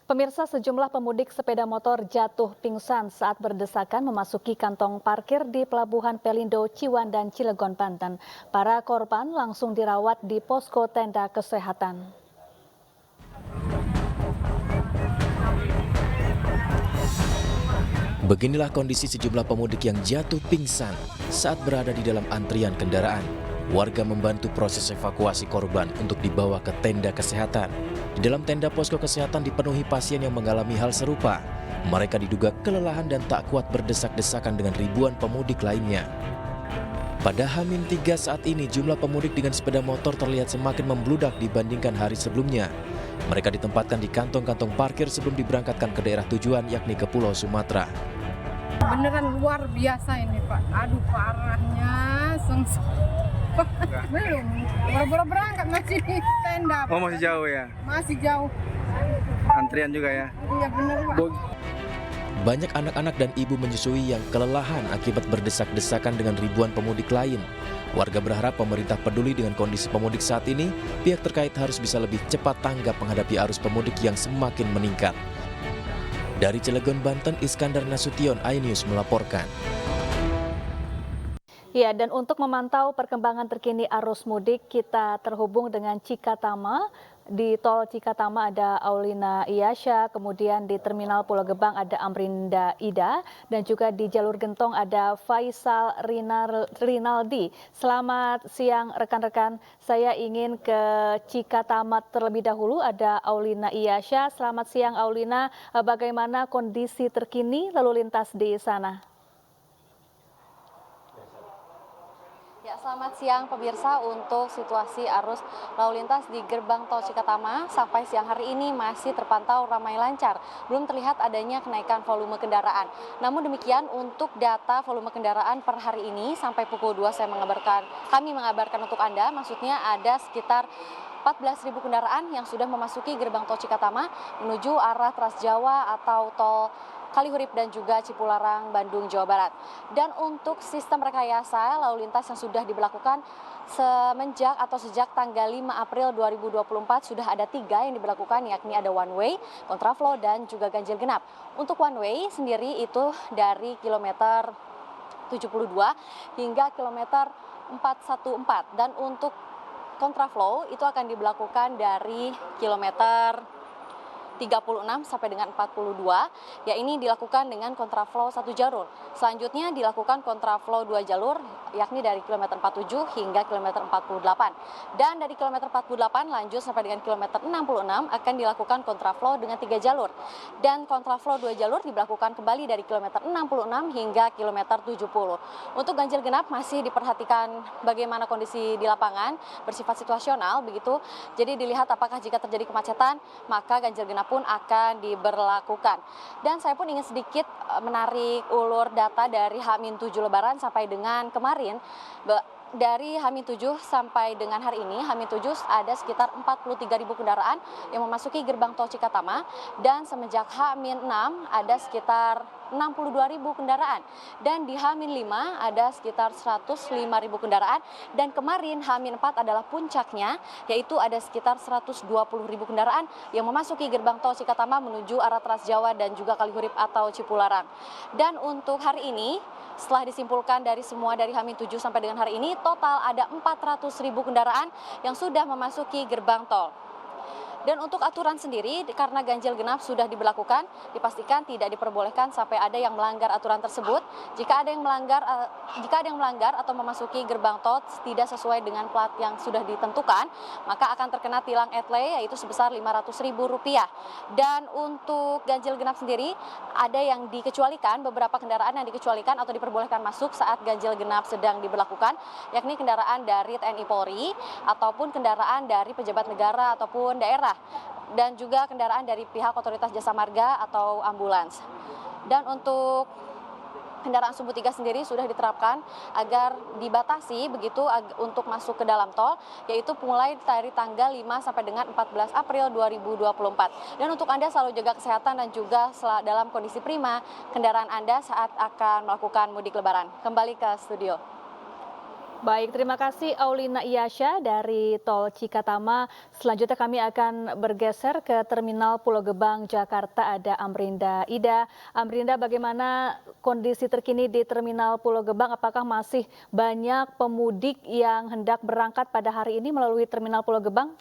Pemirsa, sejumlah pemudik sepeda motor jatuh pingsan saat berdesakan memasuki kantong parkir di Pelabuhan Pelindo, Ciwandan, Cilegon, Banten. Para korban langsung dirawat di posko tenda kesehatan. Beginilah kondisi sejumlah pemudik yang jatuh pingsan saat berada di dalam antrian kendaraan. Warga membantu proses evakuasi korban untuk dibawa ke tenda kesehatan. Di dalam tenda posko kesehatan dipenuhi pasien yang mengalami hal serupa. Mereka diduga kelelahan dan tak kuat berdesak-desakan dengan ribuan pemudik lainnya. Pada H-3 saat ini, jumlah pemudik dengan sepeda motor terlihat semakin membludak dibandingkan hari sebelumnya. Mereka ditempatkan di kantong-kantong parkir sebelum diberangkatkan ke daerah tujuan, yakni ke Pulau Sumatera. Beneran luar biasa ini, Pak. Aduh, parahnya. Belum. Baru berangkat masih di tenda. Oh, masih jauh ya? Masih jauh. Antrian juga ya? Iya, bener, Pak. Banyak anak-anak dan ibu menyusui yang kelelahan akibat berdesak-desakan dengan ribuan pemudik lain. Warga berharap pemerintah peduli dengan kondisi pemudik saat ini. Pihak terkait harus bisa lebih cepat tanggap menghadapi arus pemudik yang semakin meningkat. Dari Cilegon, Banten, Iskandar Nasution, iNews melaporkan. Ya, dan untuk memantau perkembangan terkini arus mudik, kita terhubung dengan Cikatama. Di tol Cikatama ada Aulina Iyasya, kemudian di Terminal Pulau Gebang ada Amrinda Ida, dan juga di Jalur Gentong ada Faisal Rinaldi. Selamat siang rekan-rekan, saya ingin ke Cikatama terlebih dahulu, ada Aulina Iyasya. Selamat siang Aulina, bagaimana kondisi terkini lalu lintas di sana? Ya, selamat siang pemirsa. Untuk situasi arus lalu lintas di gerbang tol Cikatama sampai siang hari ini masih terpantau ramai lancar. Belum terlihat adanya kenaikan volume kendaraan. Namun demikian untuk data volume kendaraan per hari ini sampai pukul 2 kami mengabarkan untuk Anda, maksudnya ada sekitar 14.000 kendaraan yang sudah memasuki gerbang tol Cikatama menuju arah Trans Jawa atau tol Kalihurip dan juga Cipularang, Bandung, Jawa Barat. Dan untuk sistem rekayasa lalu lintas yang sudah diberlakukan sejak tanggal 5 April 2024 sudah ada 3 yang diberlakukan, yakni ada one way, kontraflow, dan juga ganjil genap. Untuk one way sendiri itu dari kilometer 72 hingga kilometer 414, dan untuk kontraflow itu akan diberlakukan dari kilometer 36 sampai dengan 42, ya ini dilakukan dengan kontraflow 1 jalur. Selanjutnya dilakukan kontraflow 2 jalur, yakni dari kilometer 47 hingga kilometer 48. Dan dari kilometer 48 lanjut sampai dengan kilometer 66 akan dilakukan kontraflow dengan 3 jalur. Dan kontraflow 2 jalur diberlakukan kembali dari kilometer 66 hingga kilometer 70. Untuk ganjil genap masih diperhatikan bagaimana kondisi di lapangan, bersifat situasional begitu. Jadi dilihat apakah jika terjadi kemacetan, maka ganjil genap pun akan diberlakukan. Dan saya pun ingin sedikit menarik ulur data dari H-7 Lebaran sampai dengan kemarin. Dari H-7 sampai dengan hari ini, H-7 ada sekitar 43.000 kendaraan yang memasuki gerbang tol Cikatama, dan semenjak H-6 ada sekitar 62.000 kendaraan, dan di H-5 ada sekitar 105.000 kendaraan, dan kemarin H-4 adalah puncaknya, yaitu ada sekitar 120.000 kendaraan yang memasuki gerbang tol Cikatama menuju arah Trans Jawa dan juga Kalihurip atau Cipularang. Dan untuk hari ini, setelah disimpulkan dari H-7 sampai dengan hari ini, total ada 400.000 kendaraan yang sudah memasuki gerbang tol. Dan untuk aturan sendiri, karena ganjil genap sudah diberlakukan, dipastikan tidak diperbolehkan sampai ada yang melanggar aturan tersebut. Jika ada yang melanggar atau memasuki gerbang tol tidak sesuai dengan plat yang sudah ditentukan, maka akan terkena tilang etle, yaitu sebesar Rp500.000. Dan untuk ganjil genap sendiri, ada yang dikecualikan, beberapa kendaraan yang dikecualikan atau diperbolehkan masuk saat ganjil genap sedang diberlakukan, yakni kendaraan dari TNI Polri ataupun kendaraan dari pejabat negara ataupun daerah, dan juga kendaraan dari pihak otoritas jasa marga atau ambulans. Dan untuk kendaraan sumbu 3 sendiri sudah diterapkan agar dibatasi begitu untuk masuk ke dalam tol, yaitu mulai dari tanggal 5 sampai dengan 14 April 2024. Dan untuk Anda selalu jaga kesehatan dan juga dalam kondisi prima kendaraan Anda saat akan melakukan mudik lebaran. Kembali ke studio. Baik, terima kasih Aulina Iyasya dari Tol Cikatama. Selanjutnya kami akan bergeser ke Terminal Pulau Gebang, Jakarta. Ada Amrinda Ida. Amrinda, bagaimana kondisi terkini di Terminal Pulau Gebang? Apakah masih banyak pemudik yang hendak berangkat pada hari ini melalui Terminal Pulau Gebang?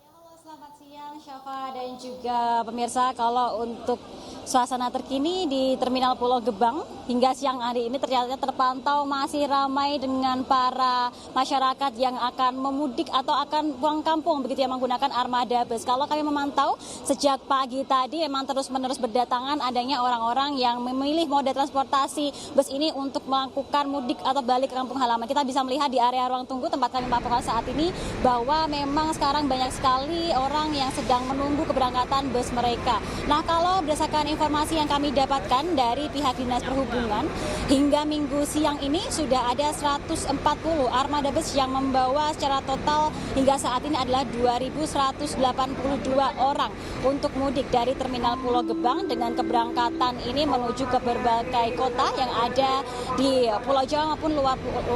Halo, selamat siang Syafa dan juga pemirsa. Kalau untuk suasana terkini di Terminal Pulau Gebang hingga siang hari ini ternyata terpantau masih ramai dengan para masyarakat yang akan memudik atau akan pulang kampung begitu yang menggunakan armada bus. Kalau kami memantau sejak pagi tadi memang terus-menerus berdatangan adanya orang-orang yang memilih moda transportasi bus ini untuk melakukan mudik atau balik ke kampung halaman. Kita bisa melihat di area ruang tunggu tempat kami melaporkan saat ini bahwa memang sekarang banyak sekali orang yang sedang menunggu keberangkatan bus mereka. Nah, kalau berdasarkan informasi yang kami dapatkan dari pihak Dinas Perhubungan, hingga minggu siang ini sudah ada 140 armada bus yang membawa secara total hingga saat ini adalah 2.182 orang untuk mudik dari Terminal Pulau Gebang dengan keberangkatan ini menuju ke berbagai kota yang ada di Pulau Jawa maupun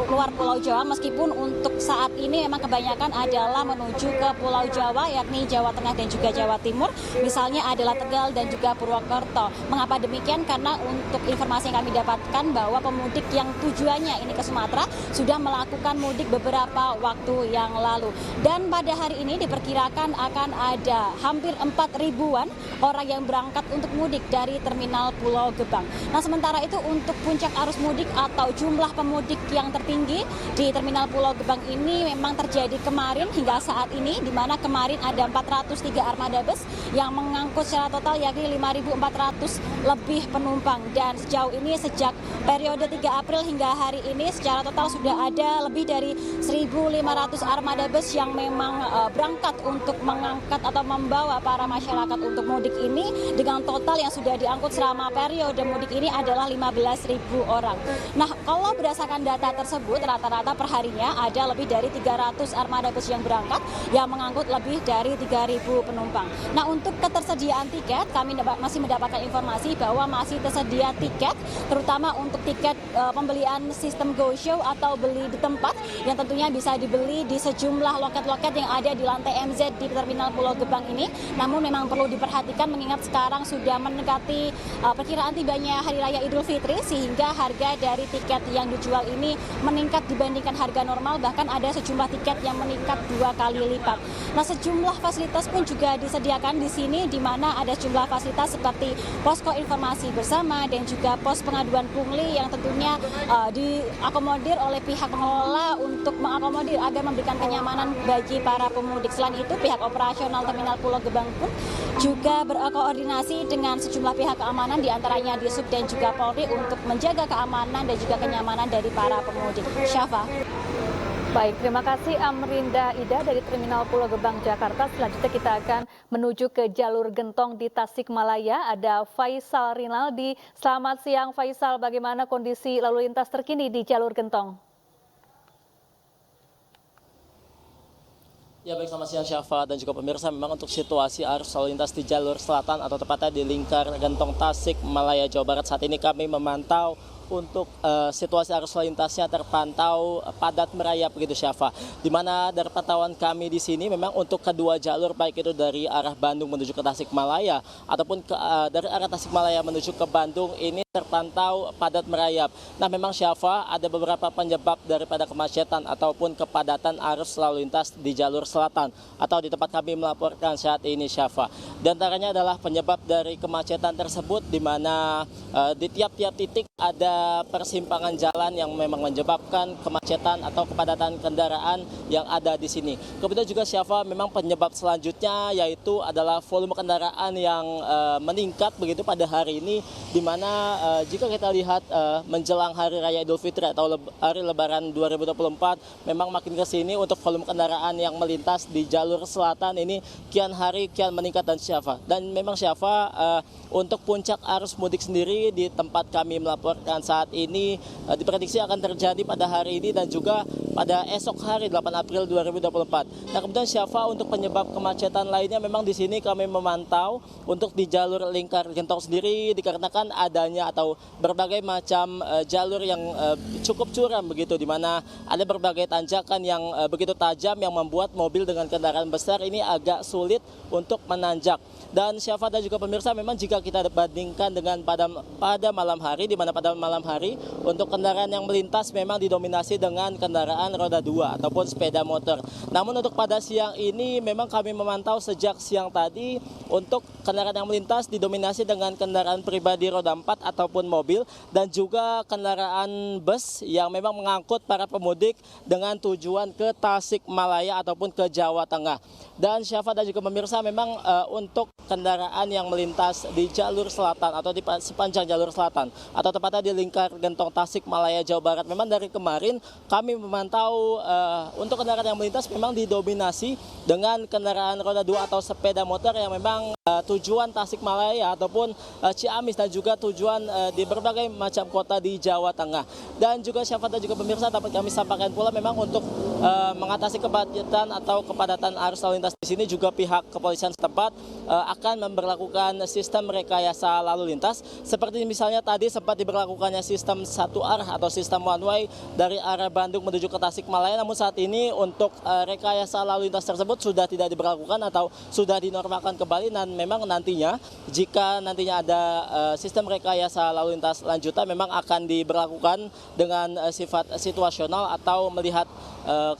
luar Pulau Jawa, meskipun untuk saat ini memang kebanyakan adalah menuju ke Pulau Jawa yakni Jawa Tengah dan juga Jawa Timur, misalnya adalah Tegal dan juga Purwokerto. Mengapa demikian? Karena untuk informasi yang kami dapatkan bahwa pemudik yang tujuannya ini ke Sumatera sudah melakukan mudik beberapa waktu yang lalu. Dan pada hari ini diperkirakan akan ada hampir 4.000-an orang yang berangkat untuk mudik dari Terminal Pulau Gebang. Nah, sementara itu untuk puncak arus mudik atau jumlah pemudik yang tertinggi di Terminal Pulau Gebang ini memang terjadi kemarin hingga saat ini, di mana kemarin ada 403 armada bus yang mengangkut secara total yakni 5.400 lebih penumpang, dan sejauh ini sejak periode 3 April hingga hari ini secara total sudah ada lebih dari 1.500 armada bus yang memang berangkat untuk mengangkat atau membawa para masyarakat untuk mudik ini, dengan total yang sudah diangkut selama periode mudik ini adalah 15.000 orang. Nah, kalau berdasarkan data tersebut rata-rata perharinya ada lebih dari 300 armada bus yang berangkat yang mengangkut lebih dari 3.000 penumpang. Nah, untuk ketersediaan tiket kami masih mendapatkan informasi bahwa masih tersedia tiket, terutama untuk tiket pembelian sistem Go Show atau beli di tempat yang tentunya bisa dibeli di sejumlah loket-loket yang ada di lantai MZ di Terminal Pulau Gebang ini. Namun memang perlu diperhatikan mengingat sekarang sudah mendekati perkiraan tibanya Hari Raya Idul Fitri, sehingga harga dari tiket yang dijual ini meningkat dibandingkan harga normal, bahkan ada sejumlah tiket yang meningkat 2 kali lipat. Nah, sejumlah fasilitas pun juga disediakan di sini, di mana ada sejumlah fasilitas seperti posko informasi bersama dan juga pos pengaduan pungli yang tentunya diakomodir oleh pihak pengelola untuk mengakomodir agar memberikan kenyamanan bagi para pemudik. Selain itu, pihak operasional Terminal Pulau Gebang pun juga berkoordinasi dengan sejumlah pihak keamanan, diantaranya Disub dan juga Polri, untuk menjaga keamanan dan juga kenyamanan dari para pemudik. Syafa. Baik, terima kasih Amrinda Ida dari Terminal Pulau Gebang, Jakarta. Selanjutnya kita akan menuju ke jalur Gentong di Tasikmalaya. Ada Faisal Rinaldi. Selamat siang Faisal, bagaimana kondisi lalu lintas terkini di jalur Gentong? Ya, baik, selamat siang Syafa dan juga pemirsa. Memang untuk situasi arus lalu lintas di jalur selatan atau tepatnya di lingkar Gentong Tasikmalaya, Jawa Barat, saat ini kami memantau untuk situasi arus lalu lintasnya terpantau padat merayap begitu Syafa. Di mana dari pantauan kami di sini memang untuk kedua jalur, baik itu dari arah Bandung menuju ke Tasikmalaya ataupun dari arah Tasikmalaya menuju ke Bandung, ini terpantau padat merayap. Nah, memang Syafa ada beberapa penyebab daripada kemacetan ataupun kepadatan arus lalu lintas di jalur selatan atau di tempat kami melaporkan saat ini Syafa. Di antaranya adalah penyebab dari kemacetan tersebut di mana di tiap-tiap titik ada persimpangan jalan yang memang menyebabkan kemacetan atau kepadatan kendaraan yang ada di sini. Kemudian juga Syafa, memang penyebab selanjutnya yaitu adalah volume kendaraan yang meningkat begitu pada hari ini, di mana jika kita lihat menjelang Hari Raya Idul Fitri atau Hari Lebaran 2024, memang makin ke sini untuk volume kendaraan yang melintas di jalur selatan ini kian hari kian meningkat dan Syafa. Dan memang Syafa, untuk puncak arus mudik sendiri di tempat kami melaporkan saat ini diprediksi akan terjadi pada hari ini dan juga pada esok hari 8 April 2024. Nah, kemudian Syafa, untuk penyebab kemacetan lainnya memang di sini kami memantau untuk di jalur lingkar Gentong sendiri dikarenakan adanya atau berbagai macam jalur yang cukup curam begitu, di mana ada berbagai tanjakan yang begitu tajam yang membuat mobil dengan kendaraan besar ini agak sulit untuk menanjak. Dan Syafa dan juga pemirsa, memang jika kita bandingkan dengan pada malam hari, di mana pada malam hari untuk kendaraan yang melintas memang didominasi dengan kendaraan roda 2 ataupun sepeda motor. Namun untuk pada siang ini memang kami memantau sejak siang tadi untuk kendaraan yang melintas didominasi dengan kendaraan pribadi roda 4 ataupun mobil, dan juga kendaraan bus yang memang mengangkut para pemudik dengan tujuan ke Tasikmalaya ataupun ke Jawa Tengah. Dan Syafa dan juga pemirsa, memang untuk kendaraan yang melintas di jalur selatan atau di sepanjang jalur selatan atau tepatnya di lingkar gentong Tasikmalaya, Jawa Barat, memang dari kemarin kami memantau untuk kendaraan yang melintas memang didominasi dengan kendaraan roda 2 atau sepeda motor yang memang tujuan Tasikmalaya ataupun Ciamis, dan juga tujuan di berbagai macam kota di Jawa Tengah. Dan juga Syafa dan juga pemirsa, dapat kami sampaikan pula memang untuk mengatasi kemacetan atau kepadatan arus lalu lintas di sini juga pihak kepolisian setempat akan memberlakukan sistem rekayasa lalu lintas, seperti misalnya tadi sempat diberlakukannya sistem satu arah atau sistem one way dari arah Bandung menuju ke Tasikmalaya. Namun saat ini untuk rekayasa lalu lintas tersebut sudah tidak diberlakukan atau sudah dinormalkan kembali, dan memang nantinya jika nantinya ada sistem rekayasa lalu lintas lanjutan memang akan diberlakukan dengan sifat situasional atau melihat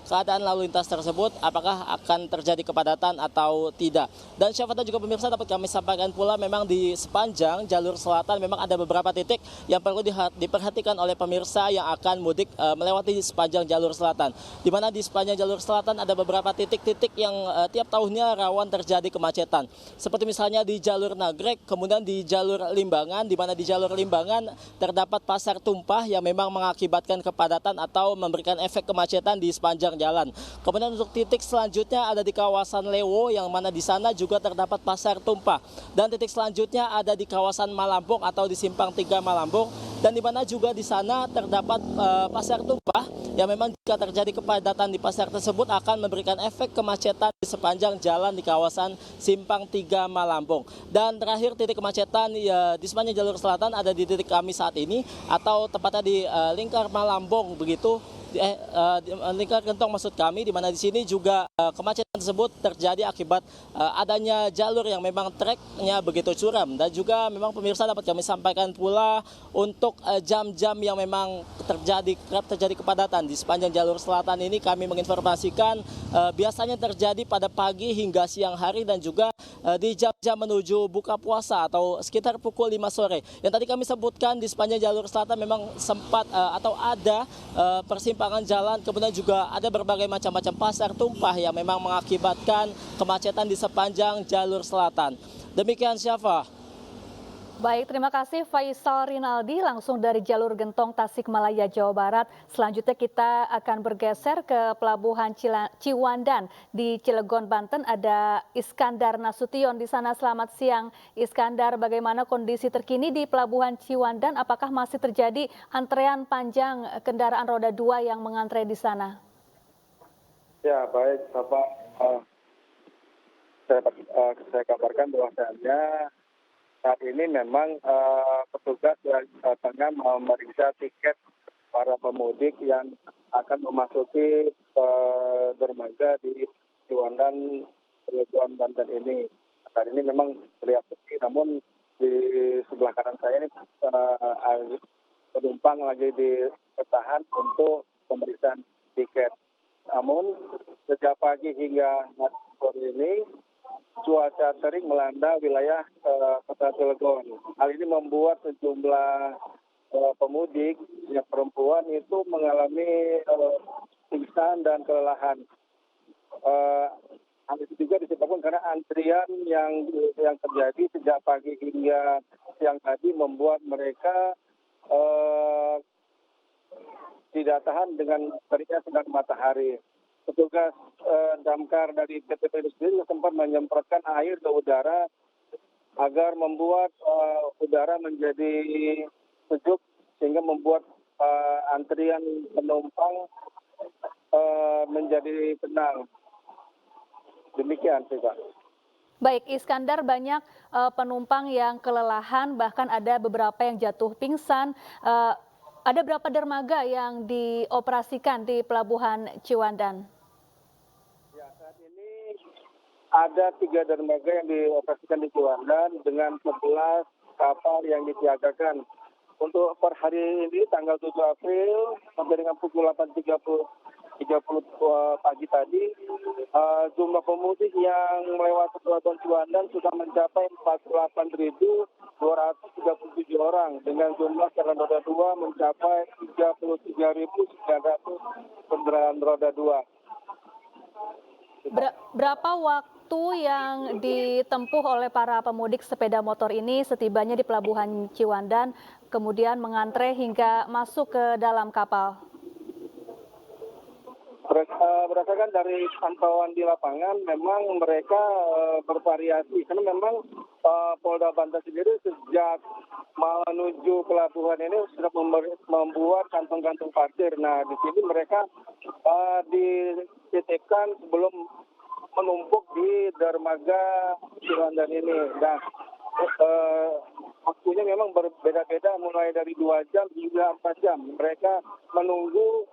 keadaan lalu lintas tersebut apakah akan terjadi kepadatan atau tidak. Dan Syafa dan juga pemirsa, dapat kami sampaikan pula memang di sepanjang jalur selatan memang ada beberapa titik yang perlu diperhatikan oleh pemirsa yang akan mudik melewati di sepanjang jalur selatan, di mana di sepanjang jalur selatan ada beberapa titik-titik yang tiap tahunnya rawan terjadi kemacetan, seperti misalnya di jalur Nagrek, kemudian di jalur Limbangan, di mana di jalur Limbangan terdapat pasar tumpah yang memang mengakibatkan kepadatan atau memberikan efek kemacetan di sepanjang jalan. Kemudian untuk titik selanjutnya ada di kawasan Lewo, yang mana di sana juga terdapat pasar tumpah. Dan titik selanjutnya ada di kawasan Malambung atau di Simpang 3 Malambung, dan di mana juga di sana terdapat pasar tumpah yang memang jika terjadi kepadatan di pasar tersebut akan memberikan efek kemacetan di sepanjang jalan di kawasan Simpang 3 Malambung. Dan terakhir titik kemacetan di sepanjang jalur selatan ada di titik kami saat ini, atau tepatnya di lingkar Malambung begitu. Lingkar gentong maksud kami, di mana di sini juga kemacetan tersebut terjadi akibat adanya jalur yang memang treknya begitu curam. Dan juga memang pemirsa, dapat kami sampaikan pula untuk jam-jam yang memang kerap terjadi kepadatan di sepanjang jalur selatan ini, kami menginformasikan biasanya terjadi pada pagi hingga siang hari, dan juga di jam-jam menuju buka puasa atau sekitar pukul 5 sore. Yang tadi kami sebutkan di sepanjang jalur selatan memang sempat atau ada persimpangan jalan, kemudian juga ada berbagai macam-macam pasar tumpah yang memang mengakibatkan kemacetan di sepanjang jalur selatan. Demikian Syafa. Baik, terima kasih Faisal Rinaldi langsung dari jalur Gentong Tasikmalaya, Jawa Barat. Selanjutnya kita akan bergeser ke Pelabuhan Ciwandan di Cilegon, Banten. Ada Iskandar Nasution di sana. Selamat siang Iskandar, bagaimana kondisi terkini di Pelabuhan Ciwandan? Apakah masih terjadi antrean panjang kendaraan roda 2 yang mengantre di sana? Ya, baik, Bapak. Saya kabarkan bahwasannya saat ini memang petugas tengah memeriksa tiket para pemudik yang akan memasuki dermaga di Ciwandan, Cilegon, Banten ini. Saat ini memang terlihat sepi, namun di sebelah kanan saya ini penumpang lagi ditahan untuk pemeriksaan tiket. Namun sejak pagi hingga sore ini cuaca terik melanda wilayah Kota Cilegon. Hal ini membuat sejumlah pemudik yang perempuan itu mengalami pingsan dan kelelahan. Hal itu juga disebabkan karena antrian yang terjadi sejak pagi hingga siang tadi membuat mereka tidak tahan dengan teriknya sinar matahari. Petugas damkar dari PT PLN sendiri sempat menyemprotkan air ke udara agar membuat udara menjadi sejuk sehingga membuat antrian penumpang menjadi tenang. Demikian sih Pak. Baik, Iskandar, banyak penumpang yang kelelahan, bahkan ada beberapa yang jatuh pingsan. Ada berapa dermaga yang dioperasikan di Pelabuhan Ciwandan? Ya, saat ini ada 3 dermaga yang dioperasikan di Ciwandan dengan 11 kapal yang disiagakan. Untuk per hari ini tanggal 7 April sampai dengan pukul 8.30 pagi tadi, jumlah pemudik yang melewati Pelabuhan Ciwandan sudah mencapai 48.237 orang dengan jumlah kendaraan roda 2 mencapai 33.900 kendaraan roda 2. Berapa waktu yang ditempuh oleh para pemudik sepeda motor ini setibanya di Pelabuhan Ciwandan, kemudian mengantre hingga masuk ke dalam kapal? Berdasarkan dari pantauan di lapangan, memang mereka bervariasi karena memang Polda Banten sendiri sejak menuju pelabuhan ini sudah membuat kantong-kantong parkir. Nah, di sini mereka dititipkan sebelum menumpuk di dermaga Ciwandan ini. Nah, waktunya memang berbeda-beda, mulai dari 2 jam hingga 4 jam. Mereka menunggu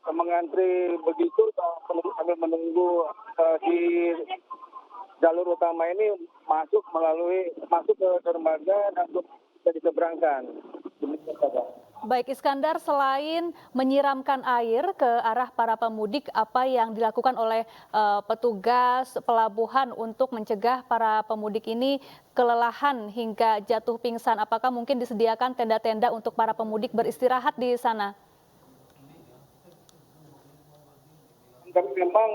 mengantri begitu sambil menunggu di jalur utama ini masuk ke dermaga dan bisa diseberangkan. Baik, Iskandar, selain menyiramkan air ke arah para pemudik, apa yang dilakukan oleh petugas pelabuhan untuk mencegah para pemudik ini kelelahan hingga jatuh pingsan? Apakah mungkin disediakan tenda-tenda untuk para pemudik beristirahat di sana? Tapi memang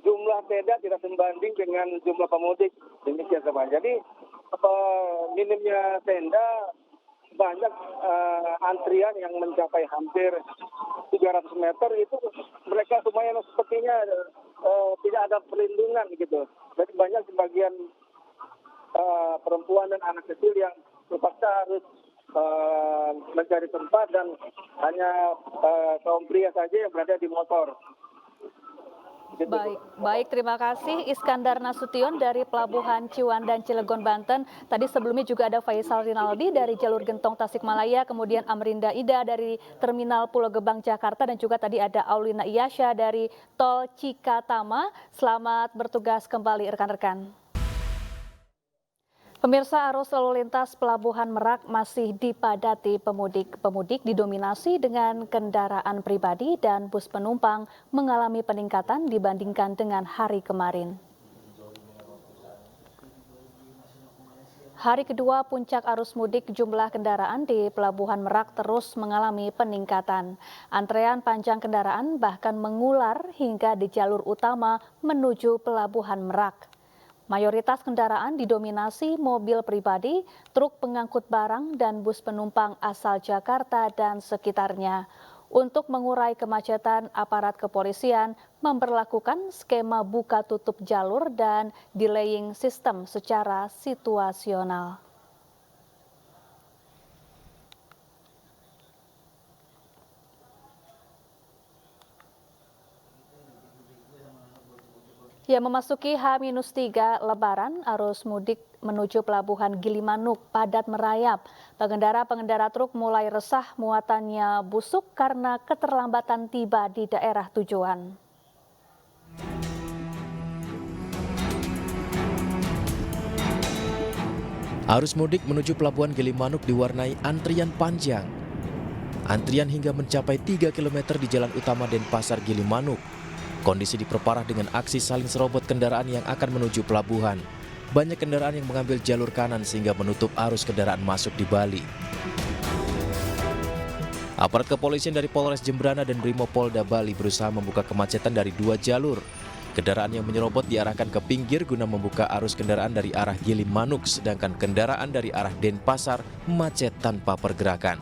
jumlah tenda tidak sebanding dengan jumlah pemudik, demikian sama. Jadi minimnya tenda, banyak antrian yang mencapai hampir 300 meter itu mereka semuanya sepertinya tidak ada perlindungan gitu. Jadi banyak sebagian perempuan dan anak kecil yang terpaksa harus mencari tempat dan hanya kaum pria saja yang berada di motor. Baik, terima kasih Iskandar Nasution dari Pelabuhan Ciwandan, Cilegon, Banten. Tadi sebelumnya juga ada Faisal Rinaldi dari jalur Gentong Tasikmalaya, kemudian Amrinda Ida dari Terminal Pulau Gebang, Jakarta, dan juga tadi ada Aulina Iyasya dari Tol Cikatama. Selamat bertugas kembali rekan-rekan. Pemirsa, arus lalu lintas Pelabuhan Merak masih dipadati pemudik. Pemudik didominasi dengan kendaraan pribadi dan bus penumpang mengalami peningkatan dibandingkan dengan hari kemarin. Hari kedua puncak arus mudik, jumlah kendaraan di Pelabuhan Merak terus mengalami peningkatan. Antrean panjang kendaraan bahkan mengular hingga di jalur utama menuju Pelabuhan Merak. Mayoritas kendaraan didominasi mobil pribadi, truk pengangkut barang, dan bus penumpang asal Jakarta dan sekitarnya. Untuk mengurai kemacetan, aparat kepolisian memberlakukan skema buka tutup jalur dan delaying system secara situasional. Ya, memasuki H-3 Lebaran, arus mudik menuju Pelabuhan Gilimanuk padat merayap. Pengendara truk mulai resah muatannya busuk karena keterlambatan tiba di daerah tujuan. Arus mudik menuju Pelabuhan Gilimanuk diwarnai antrian panjang. Antrian hingga mencapai 3 km di jalan utama Denpasar Gilimanuk. Kondisi diperparah dengan aksi saling serobot kendaraan yang akan menuju pelabuhan. Banyak kendaraan yang mengambil jalur kanan sehingga menutup arus kendaraan masuk di Bali. Aparat kepolisian dari Polres Jembrana dan Brimopolda Bali berusaha membuka kemacetan dari 2 jalur. Kendaraan yang menyerobot diarahkan ke pinggir guna membuka arus kendaraan dari arah Gilimanuk, sedangkan kendaraan dari arah Denpasar macet tanpa pergerakan.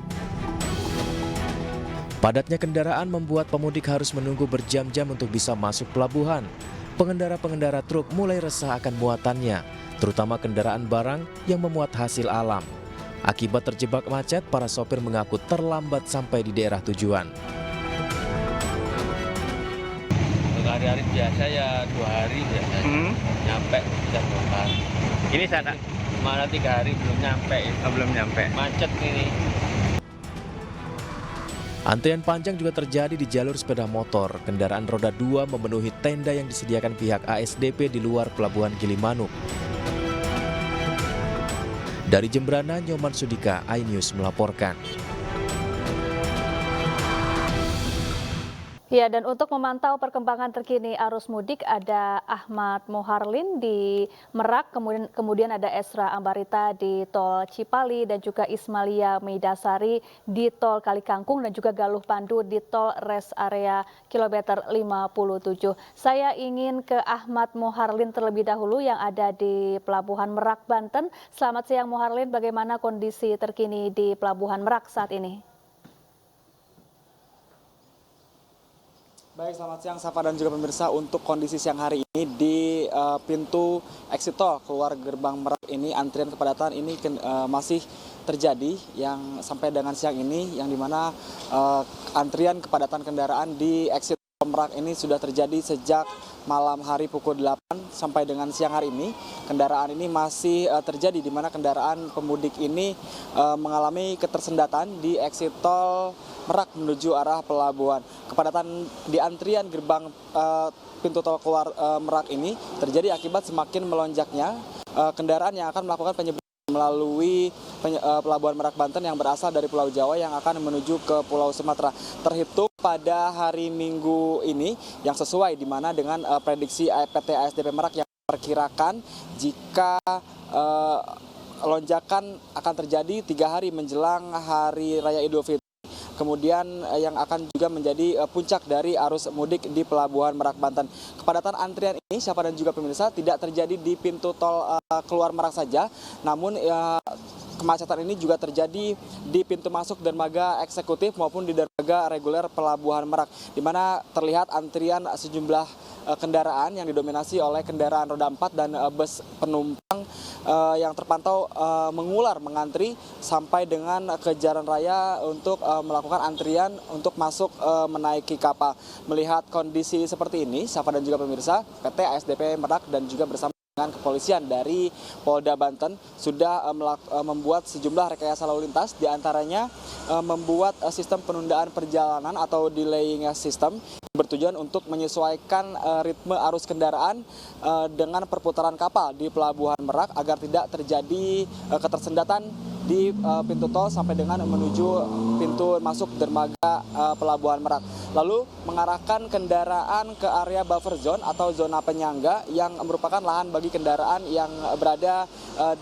Padatnya kendaraan membuat pemudik harus menunggu berjam-jam untuk bisa masuk pelabuhan. Pengendara-pengendara truk mulai resah akan muatannya, terutama kendaraan barang yang memuat hasil alam. Akibat terjebak macet, para sopir mengaku terlambat sampai di daerah tujuan. hari-hari biasa ya 2 hari biasanya nyampe bisa 2 kali. Ini saat Malah 3 hari belum nyampe. belum nyampe. Macet ini. Antrian panjang juga terjadi di jalur sepeda motor. Kendaraan roda 2 memenuhi tenda yang disediakan pihak ASDP di luar Pelabuhan Gilimanuk. Dari Jembrana, Nyoman Sudika, iNews melaporkan. Ya, dan untuk memantau perkembangan terkini arus mudik ada Ahmad Moharlin di Merak, kemudian ada Esra Ambarita di Tol Cipali dan juga Ismalia Meidasari di Tol Kalikangkung dan juga Galuh Pandu di Tol Rest Area kilometer 57. Saya ingin ke Ahmad Moharlin terlebih dahulu yang ada di Pelabuhan Merak, Banten. Selamat siang Moharlin, bagaimana kondisi terkini di Pelabuhan Merak saat ini? Baik, selamat siang Safa dan juga pemirsa. Untuk kondisi siang hari ini di pintu exit tol keluar gerbang Merak ini antrian kepadatan ini masih terjadi yang sampai dengan siang ini, yang dimana antrian kepadatan kendaraan di exit tol Merak ini sudah terjadi sejak malam hari pukul 8 sampai dengan siang hari ini. Kendaraan ini masih terjadi di mana kendaraan pemudik ini mengalami ketersendatan di exit tol Merak menuju arah pelabuhan. Kepadatan di antrian gerbang pintu tol keluar Merak ini terjadi akibat semakin melonjaknya kendaraan yang akan melakukan penyeberangan melalui pelabuhan Merak Banten yang berasal dari Pulau Jawa yang akan menuju ke Pulau Sumatera. Terhitung pada hari Minggu ini yang sesuai di mana dengan prediksi PT ASDP Merak yang memperkirakan jika lonjakan akan terjadi 3 hari menjelang Hari Raya Idul Fitri. Kemudian yang akan juga menjadi puncak dari arus mudik di Pelabuhan Merak Banten. Kepadatan antrian ini, siapa dan juga pemirsa, tidak terjadi di pintu tol keluar Merak saja, namun kemacetan ini juga terjadi di pintu masuk dermaga eksekutif maupun di dermaga reguler Pelabuhan Merak, di mana terlihat antrian sejumlah kendaraan yang didominasi oleh kendaraan roda 4 dan bus penumpang yang terpantau mengular mengantri sampai dengan ke jalan raya untuk melakukan antrian untuk masuk menaiki kapal. Melihat kondisi seperti ini, Safa dan juga pemirsa, PT ASDP Merak dan juga bersama dengan kepolisian dari Polda Banten sudah membuat sejumlah rekayasa lalu lintas, diantaranya membuat sistem penundaan perjalanan atau delaying system bertujuan untuk menyesuaikan ritme arus kendaraan dengan perputaran kapal di Pelabuhan Merak agar tidak terjadi ketersendatan di pintu tol sampai dengan menuju pintu masuk dermaga Pelabuhan Merak. Lalu mengarahkan kendaraan ke area buffer zone atau zona penyangga yang merupakan lahan bagi kendaraan yang berada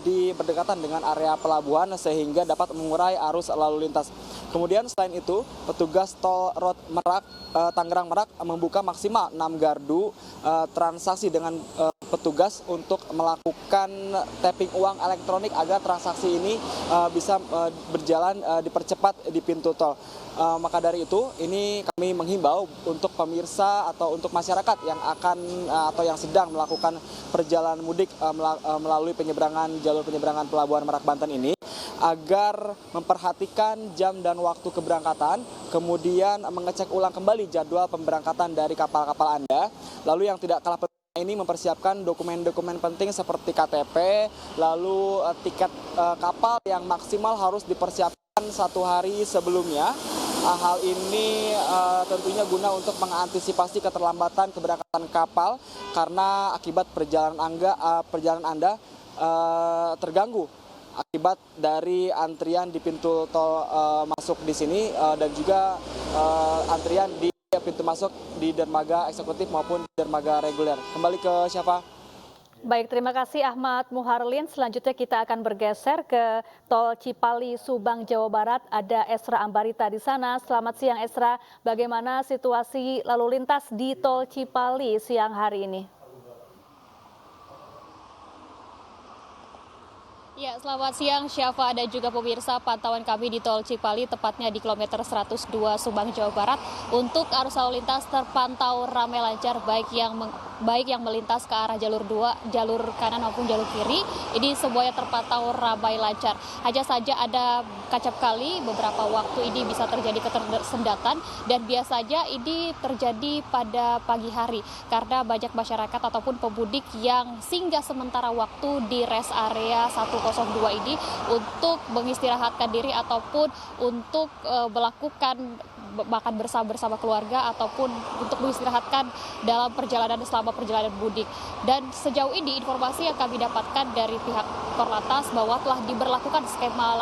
di berdekatan dengan area pelabuhan sehingga dapat mengurai arus lalu lintas. Kemudian selain itu, petugas tol road Merak, Tangerang Merak membuka maksimal 6 gardu transaksi dengan petugas untuk melakukan tapping uang elektronik agar transaksi ini bisa berjalan dipercepat di pintu tol. Maka dari itu, ini kami menghimbau untuk pemirsa atau untuk masyarakat yang akan atau yang sedang melakukan perjalanan mudik melalui jalur penyeberangan Pelabuhan Merak Banten ini agar memperhatikan jam dan waktu keberangkatan, kemudian mengecek ulang kembali jadwal pemberangkatan dari kapal-kapal Anda. Lalu yang tidak kalah penting ini mempersiapkan dokumen-dokumen penting seperti KTP, lalu tiket kapal yang maksimal harus dipersiapkan 1 hari sebelumnya. Hal ini tentunya guna untuk mengantisipasi keterlambatan keberangkatan kapal karena akibat perjalanan Anda terganggu akibat dari antrian di pintu tol masuk di sini dan juga antrian di pintu masuk di dermaga eksekutif maupun dermaga reguler. Kembali ke siapa? Baik, terima kasih Ahmad Moharlin. Selanjutnya kita akan bergeser ke Tol Cipali, Subang, Jawa Barat. Ada Esra Ambarita di sana. Selamat siang Esra, bagaimana situasi lalu lintas di Tol Cipali siang hari ini? Ya, selamat siang Syafa dan juga pemirsa. Pantauan kami di Tol Cipali, tepatnya di kilometer 102 Subang, Jawa Barat. Untuk arus lalu lintas terpantau ramai lancar, baik yang baik yang melintas ke arah jalur 2, jalur kanan maupun jalur kiri, ini semuanya terpantau ramai lancar. Hanya saja ada kacap kali beberapa waktu ini bisa terjadi ketersendatan, dan biasanya ini terjadi pada pagi hari karena banyak masyarakat ataupun pemudik yang singgah sementara waktu di rest area 102 ini untuk mengistirahatkan diri ataupun untuk melakukan makan bersama keluarga ataupun untuk mengistirahatkan dalam selama perjalanan mudik. Dan sejauh ini informasi yang kami dapatkan dari pihak Korlantas bahwa telah diberlakukan skema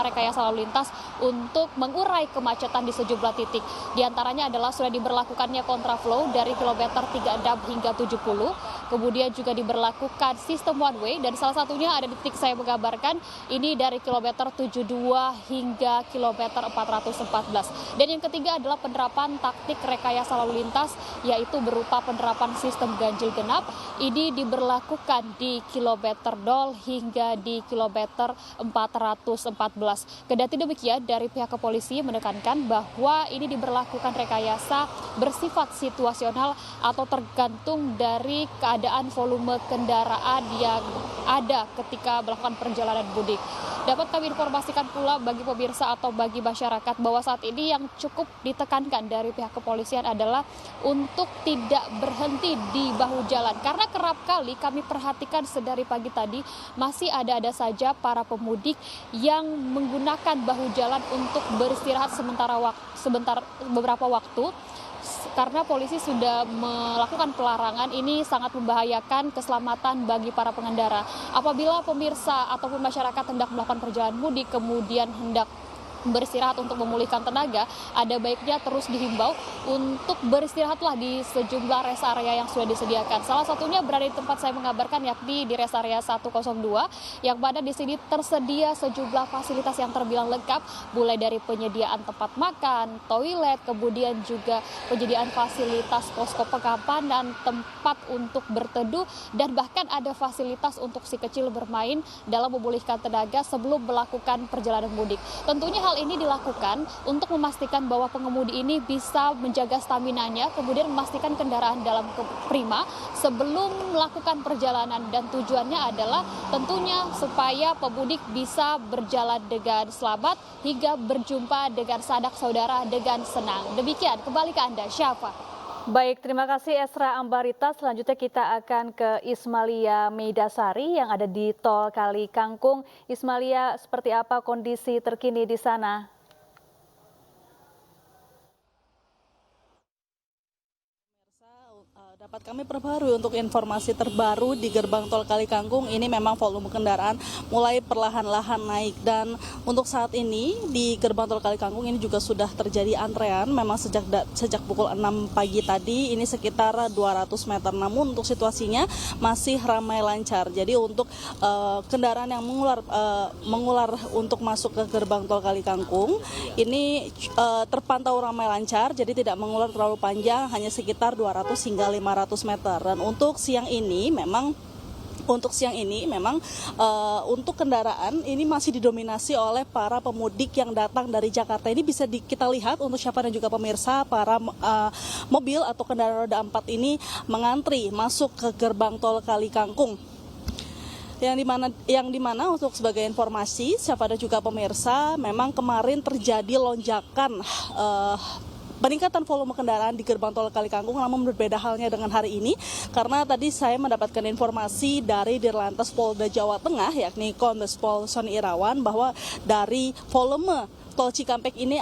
rekayasa lalu lintas untuk mengurai kemacetan di sejumlah titik. Di antaranya adalah sudah diberlakukannya kontraflow dari kilometer 36 hingga 70, kemudian juga diberlakukan sistem one way, dan salah satunya ada di titik saya menggambarkan ini dari kilometer 72 hingga kilometer 414. Dan yang ketiga adalah penerapan taktik rekayasa lalu lintas, yaitu berupa penerapan sistem ganjil genap. Ini diberlakukan di kilometer 0 hingga di kilometer 414. Kendati demikian, dari pihak kepolisian menekankan bahwa ini diberlakukan rekayasa bersifat situasional atau tergantung dari keadaan volume kendaraan yang ada ketika melakukan perjalanan mudik. Dapat kami informasikan pula bagi pemirsa atau bagi masyarakat bahwa saat ini yang cukup ditekankan dari pihak kepolisian adalah untuk tidak berhenti di bahu jalan. Karena kerap kali kami perhatikan sedari pagi tadi masih ada saja para pemudik yang menggunakan bahu jalan untuk beristirahat beberapa waktu. Karena polisi sudah melakukan pelarangan, ini sangat membahayakan keselamatan bagi para pengendara. Apabila pemirsa ataupun masyarakat hendak melakukan perjalanan mudik, kemudian hendak beristirahat untuk memulihkan tenaga, ada baiknya terus dihimbau untuk beristirahatlah di sejumlah rest area yang sudah disediakan. Salah satunya berada di tempat saya mengabarkan, yakni di rest area 102, yang mana di sini tersedia sejumlah fasilitas yang terbilang lengkap, mulai dari penyediaan tempat makan, toilet, kemudian juga penyediaan fasilitas posko pengamanan, tempat untuk berteduh, dan bahkan ada fasilitas untuk si kecil bermain dalam memulihkan tenaga sebelum melakukan perjalanan mudik. Tentunya hal ini dilakukan untuk memastikan bahwa pengemudi ini bisa menjaga staminanya, kemudian memastikan kendaraan dalam prima sebelum melakukan perjalanan, dan tujuannya adalah tentunya supaya pemudik bisa berjalan dengan selamat hingga berjumpa dengan sanak saudara dengan senang. Demikian, kembali ke Anda, Syafa. Baik, terima kasih Esra Ambarita. Selanjutnya kita akan ke Ismalia Meidasari yang ada di Tol Kali Kangkung. Ismalia, seperti apa kondisi terkini di sana? Dapat kami perbarui untuk informasi terbaru di gerbang tol Kali Kangkung. Ini memang volume kendaraan mulai perlahan-lahan naik, dan untuk saat ini di gerbang tol Kali Kangkung ini juga sudah terjadi antrean. Memang sejak pukul 6 pagi tadi ini sekitar 200 meter, namun untuk situasinya masih ramai lancar. Jadi untuk kendaraan yang mengular untuk masuk ke gerbang tol Kali Kangkung ini terpantau ramai lancar, jadi tidak mengular terlalu panjang, hanya sekitar 200 hingga 500 meter. Dan untuk siang ini memang untuk kendaraan ini masih didominasi oleh para pemudik yang datang dari Jakarta. Ini bisa kita lihat untuk siapa dan juga pemirsa, para mobil atau kendaraan roda 4 ini mengantri masuk ke gerbang tol Kali Kangkung. Yang dimana untuk sebagai informasi siapa dan juga pemirsa, memang kemarin terjadi lonjakan peningkatan volume kendaraan di gerbang tol Kali Kangkung, namun berbeda halnya dengan hari ini, karena tadi saya mendapatkan informasi dari Dirlantas Polda Jawa Tengah, yakni Kombes Pol Sony Irawan, bahwa dari volume tol Cikampek ini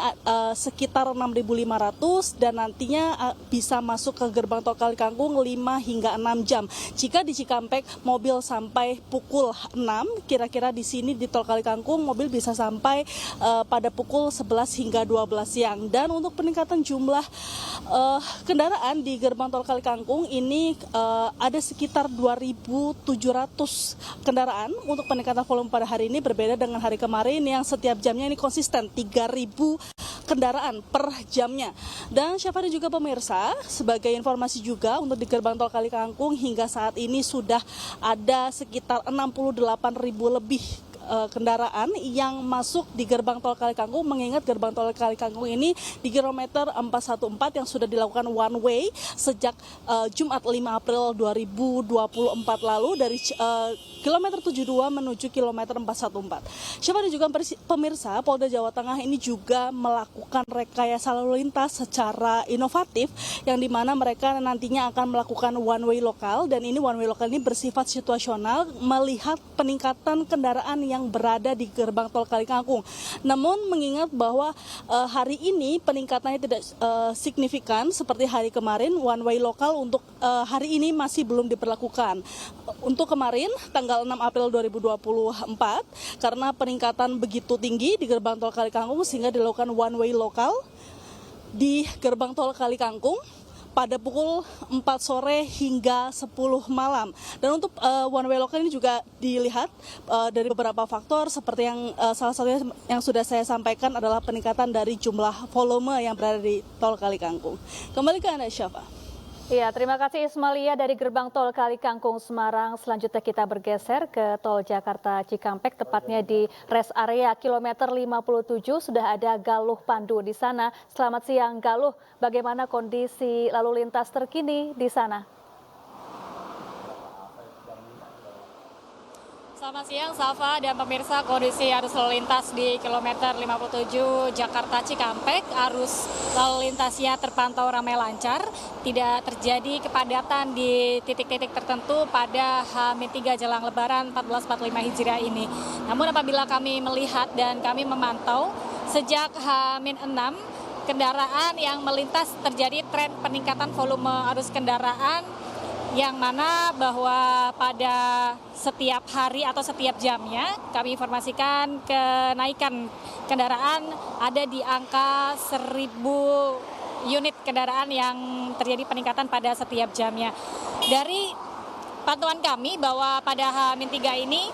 sekitar 6.500 dan nantinya bisa masuk ke gerbang tol Kali Kangkung 5 hingga 6 jam. Jika di Cikampek mobil sampai pukul 6, kira-kira di sini di tol Kali Kangkung mobil bisa sampai pada pukul 11 hingga 12 siang. Dan untuk peningkatan jumlah kendaraan di gerbang tol Kali Kangkung ini ada sekitar 2.700 kendaraan. Untuk peningkatan volume pada hari ini berbeda dengan hari kemarin yang setiap jamnya ini konsisten 3.000 kendaraan per jamnya. Dan siapa dan juga pemirsa, sebagai informasi juga untuk di gerbang tol Kali Kangkung hingga saat ini sudah ada sekitar 68.000 lebih kendaraan yang masuk di gerbang tol Kalikangkung, mengingat gerbang tol Kalikangkung ini di kilometer 414 yang sudah dilakukan one way sejak Jumat 5 April 2024 lalu dari kilometer 72 menuju kilometer 414. Siapa dan juga pemirsa, Polda Jawa Tengah ini juga melakukan rekayasa lalu lintas secara inovatif yang dimana mereka nantinya akan melakukan one way lokal, dan ini one way lokal ini bersifat situasional melihat peningkatan kendaraan yang berada di gerbang tol Kalikangkung. Namun mengingat bahwa hari ini peningkatannya tidak signifikan seperti hari kemarin, one way lokal untuk hari ini masih belum diberlakukan. Untuk kemarin tanggal 6 April 2024 karena peningkatan begitu tinggi di gerbang tol Kalikangkung sehingga dilakukan one way lokal di gerbang tol Kalikangkung pada pukul 4 sore hingga 10 malam. Dan untuk one way lokal ini juga dilihat dari beberapa faktor seperti yang salah satunya yang sudah saya sampaikan adalah peningkatan dari jumlah volume yang berada di tol Kalikangkung. Kembali ke Anda, Syafa. Ya, terima kasih Ismalia dari gerbang tol Kalikangkung Semarang. Selanjutnya kita bergeser ke tol Jakarta Cikampek, tepatnya di rest area kilometer 57 sudah ada Galuh Pandu di sana. Selamat siang Galuh, bagaimana kondisi lalu lintas terkini di sana? Selamat siang, Safa dan pemirsa. Kondisi arus lalu lintas di kilometer 57 Jakarta Cikampek, arus lalu lintasnya terpantau ramai lancar, tidak terjadi kepadatan di titik-titik tertentu pada H-3 jelang Lebaran 1445 Hijriah ini. Namun apabila kami melihat dan kami memantau, sejak H-6 kendaraan yang melintas terjadi tren peningkatan volume arus kendaraan, yang mana bahwa pada setiap hari atau setiap jamnya kami informasikan kenaikan kendaraan ada di angka 1.000 unit kendaraan yang terjadi peningkatan pada setiap jamnya. Dari pantauan kami bahwa pada H-3 ini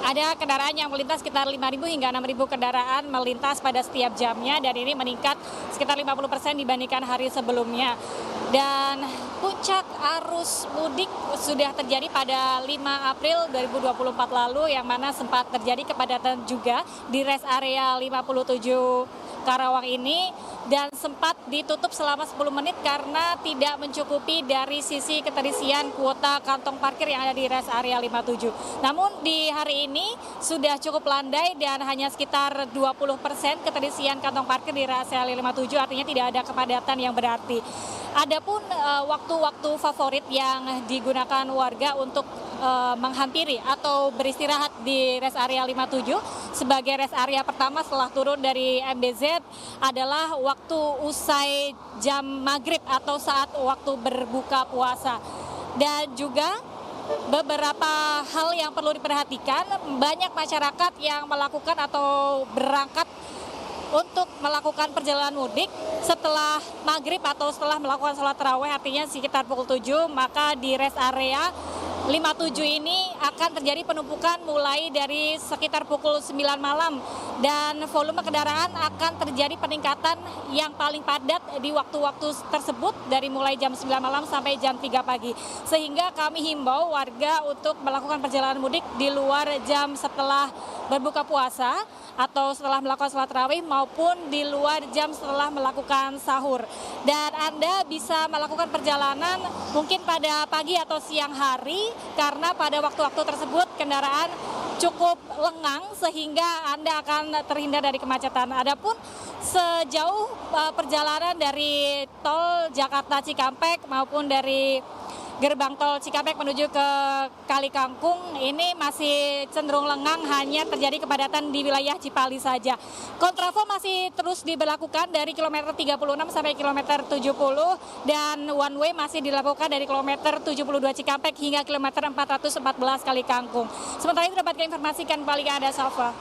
ada kendaraan yang melintas sekitar 5.000 hingga 6.000 kendaraan melintas pada setiap jamnya, dan ini meningkat sekitar 50% dibandingkan hari sebelumnya. Dan puncak arus mudik sudah terjadi pada 5 April 2024 lalu, yang mana sempat terjadi kepadatan juga di rest area 57 Karawang ini, dan sempat ditutup selama 10 menit karena tidak mencukupi dari sisi keterisian kuota kantong parkir yang ada di rest area 57. Namun di hari ini sudah cukup landai dan hanya sekitar 20% keterisian kantong parkir di rest area 57, artinya tidak ada kepadatan yang berarti. Adapun waktu-waktu favorit yang digunakan warga untuk menghampiri atau beristirahat di rest area 57 sebagai rest area pertama setelah turun dari MBZ adalah waktu usai jam maghrib atau saat waktu berbuka puasa. Dan juga beberapa hal yang perlu diperhatikan, banyak masyarakat yang melakukan atau berangkat untuk melakukan perjalanan mudik setelah maghrib atau setelah melakukan sholat tarawih, artinya sekitar pukul 7, maka di rest area 57 ini akan terjadi penumpukan mulai dari sekitar pukul 9 malam, dan volume kendaraan akan terjadi peningkatan yang paling padat di waktu-waktu tersebut dari mulai jam 9 malam sampai jam 3 pagi. Sehingga kami himbau warga untuk melakukan perjalanan mudik di luar jam setelah berbuka puasa atau setelah melakukan sholat tarawih maupun di luar jam setelah melakukan sahur. Dan Anda bisa melakukan perjalanan mungkin pada pagi atau siang hari, karena pada waktu-waktu tersebut kendaraan cukup lengang sehingga Anda akan terhindar dari kemacetan. Adapun sejauh perjalanan dari tol Jakarta Cikampek maupun dari gerbang tol Cikampek menuju ke Kalikangkung ini masih cenderung lengang, hanya terjadi kepadatan di wilayah Cipali saja. Kontraflow masih terus diberlakukan dari kilometer 36 sampai kilometer 70, dan one way masih dilakukan dari kilometer 72 Cikampek hingga kilometer 414 Kalikangkung. Sementara itu dapat kami informasikan kembali ke Anda, Safa.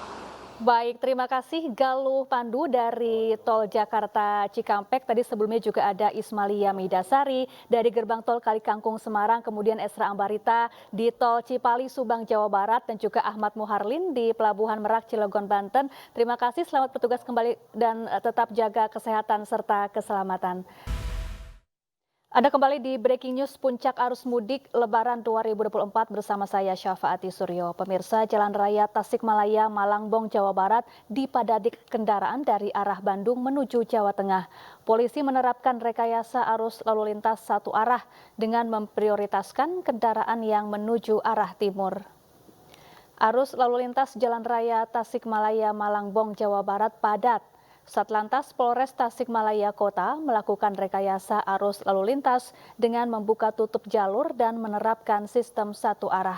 Baik, terima kasih Galuh Pandu dari tol Jakarta Cikampek. Tadi sebelumnya juga ada Ismalia Midasari dari gerbang tol Kalikangkung Semarang, kemudian Esra Ambarita di tol Cipali Subang Jawa Barat, dan juga Ahmad Muharlin di Pelabuhan Merak Cilegon Banten. Terima kasih, selamat bertugas kembali dan tetap jaga kesehatan serta keselamatan. Anda kembali di Breaking News Puncak Arus Mudik Lebaran 2024 bersama saya Syafaati Suryo. Pemirsa, Jalan Raya Tasikmalaya, Malangbong, Jawa Barat dipadati kendaraan dari arah Bandung menuju Jawa Tengah. Polisi menerapkan rekayasa arus lalu lintas satu arah dengan memprioritaskan kendaraan yang menuju arah timur. Arus lalu lintas Jalan Raya Tasikmalaya, Malangbong, Jawa Barat padat. Satlantas Polres Tasikmalaya Kota melakukan rekayasa arus lalu lintas dengan membuka tutup jalur dan menerapkan sistem satu arah.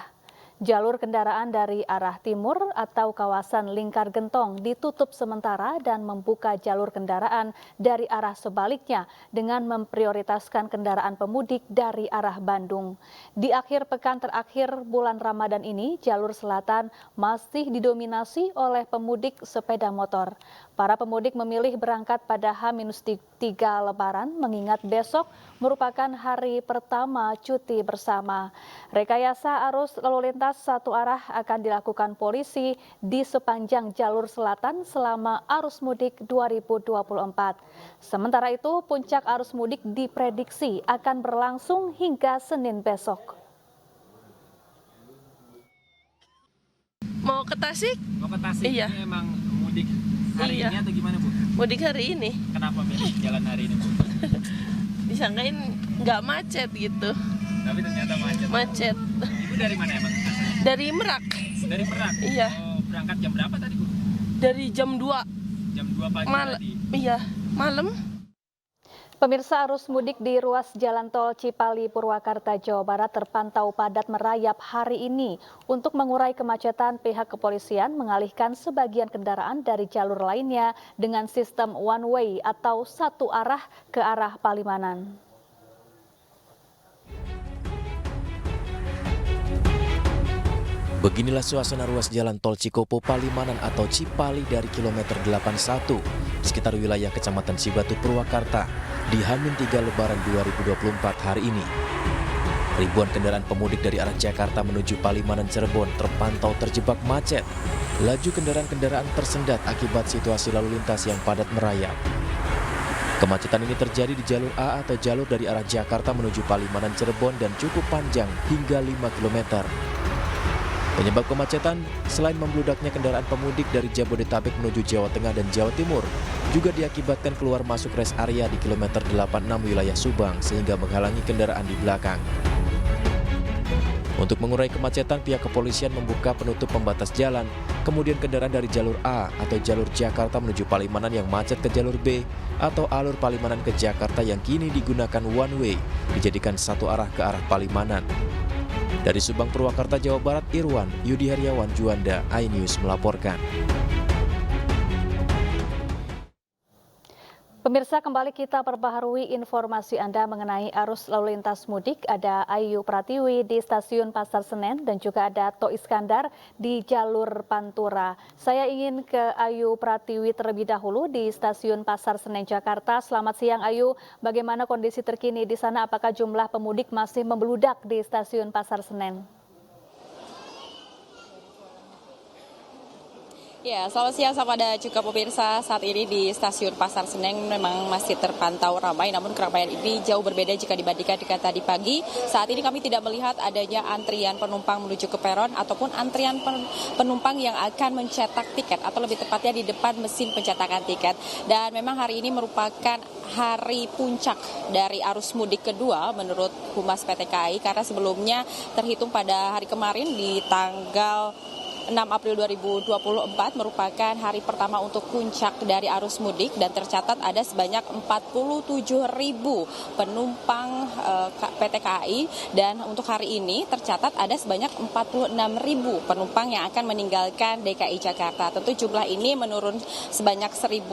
Jalur kendaraan dari arah timur atau kawasan Lingkar Gentong ditutup sementara dan membuka jalur kendaraan dari arah sebaliknya dengan memprioritaskan kendaraan pemudik dari arah Bandung. Di akhir pekan terakhir bulan Ramadan ini, jalur selatan masih didominasi oleh pemudik sepeda motor. Para pemudik memilih berangkat pada H-3 Lebaran mengingat besok merupakan hari pertama cuti bersama. Rekayasa arus lalu lintas satu arah akan dilakukan polisi di sepanjang jalur selatan selama arus mudik 2024. Sementara itu, puncak arus mudik diprediksi akan berlangsung hingga Senin besok. Mau ke Tasik? Mau ke Tasik? Iya. Ini emang mudik hari ini atau gimana, Bu? Mudik hari ini. Kenapa milih jalan hari ini, Bu? Disangkain nggak macet gitu. Tapi ternyata macet. Macet. Ibu dari mana emang? Dari Merak. Dari Merak? Iya. Oh, berangkat jam berapa tadi, Bu? Dari jam 2. Jam 2 pagi tadi? Iya, malam. Pemirsa, arus mudik di ruas Jalan Tol Cipali Purwakarta, Jawa Barat terpantau padat merayap hari ini. Untuk mengurai kemacetan, pihak kepolisian mengalihkan sebagian kendaraan dari jalur lainnya dengan sistem one way atau satu arah ke arah Palimanan. Beginilah suasana ruas jalan tol Cikopo Palimanan atau Cipali dari kilometer 81 sekitar wilayah Kecamatan Cibatu Purwakarta di H-3 Lebaran 2024 hari ini. Ribuan kendaraan pemudik dari arah Jakarta menuju Palimanan Cirebon terpantau terjebak macet. Laju kendaraan-kendaraan tersendat akibat situasi lalu lintas yang padat merayap. Kemacetan ini terjadi di jalur A atau jalur dari arah Jakarta menuju Palimanan Cirebon dan cukup panjang hingga 5 km. Penyebab kemacetan, selain membludaknya kendaraan pemudik dari Jabodetabek menuju Jawa Tengah dan Jawa Timur, juga diakibatkan keluar masuk rest area di kilometer 86 wilayah Subang sehingga menghalangi kendaraan di belakang. Untuk mengurai kemacetan, pihak kepolisian membuka penutup pembatas jalan, kemudian kendaraan dari jalur A atau jalur Jakarta menuju Palimanan yang macet ke jalur B atau alur Palimanan ke Jakarta yang kini digunakan one way, dijadikan satu arah ke arah Palimanan. Dari Subang, Purwakarta, Jawa Barat, Irwan Yudi Heriawan Juanda, iNews melaporkan. Pemirsa, kembali kita perbaharui informasi Anda mengenai arus lalu lintas mudik. Ada Ayu Pratiwi di Stasiun Pasar Senen dan juga ada To Iskandar di jalur Pantura. Saya ingin ke Ayu Pratiwi terlebih dahulu di Stasiun Pasar Senen, Jakarta. Selamat siang, Ayu. Bagaimana kondisi terkini di sana? Apakah jumlah pemudik masih membludak di Stasiun Pasar Senen? Ya, selamat siang kepada juga pemirsa. Saat ini di Stasiun Pasar Senen memang masih terpantau ramai, namun keramaian ini jauh berbeda jika dibandingkan dengan tadi pagi. Saat ini kami tidak melihat adanya antrian penumpang menuju ke peron ataupun antrian penumpang yang akan mencetak tiket atau lebih tepatnya di depan mesin pencetakan tiket. Dan memang hari ini merupakan hari puncak dari arus mudik kedua menurut Humas PT KAI karena sebelumnya terhitung pada hari kemarin di tanggal 6 April 2024 merupakan hari pertama untuk puncak dari arus mudik dan tercatat ada sebanyak 47.000 penumpang PT KAI dan untuk hari ini tercatat ada sebanyak 46.000 penumpang yang akan meninggalkan DKI Jakarta. Tentu jumlah ini menurun sebanyak 1.000,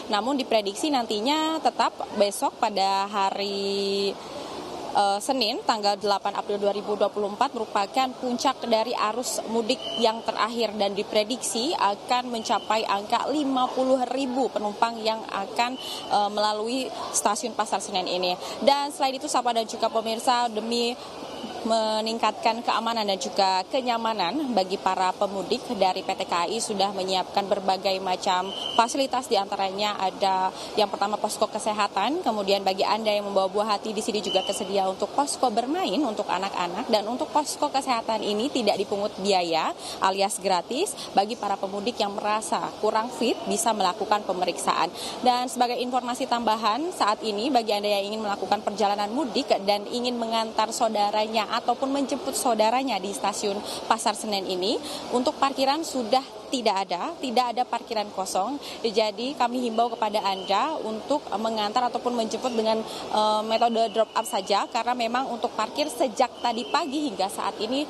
namun diprediksi nantinya tetap besok pada hari Senin tanggal 8 April 2024 merupakan puncak dari arus mudik yang terakhir dan diprediksi akan mencapai angka 50.000 penumpang yang akan melalui stasiun Pasar Senen ini. Dan selain itu, Sapa dan juga pemirsa, demi meningkatkan keamanan dan juga kenyamanan bagi para pemudik, dari PT KAI sudah menyiapkan berbagai macam fasilitas, diantaranya ada yang pertama posko kesehatan, kemudian bagi Anda yang membawa buah hati di sini juga tersedia untuk posko bermain untuk anak-anak, dan untuk posko kesehatan ini tidak dipungut biaya alias gratis. Bagi para pemudik yang merasa kurang fit bisa melakukan pemeriksaan. Dan sebagai informasi tambahan, saat ini bagi Anda yang ingin melakukan perjalanan mudik dan ingin mengantar saudaranya ataupun menjemput saudaranya di stasiun Pasar Senen ini, untuk parkiran sudah tidak ada parkiran kosong. Jadi kami himbau kepada Anda untuk mengantar ataupun menjemput dengan metode drop up saja, karena memang untuk parkir sejak tadi pagi hingga saat ini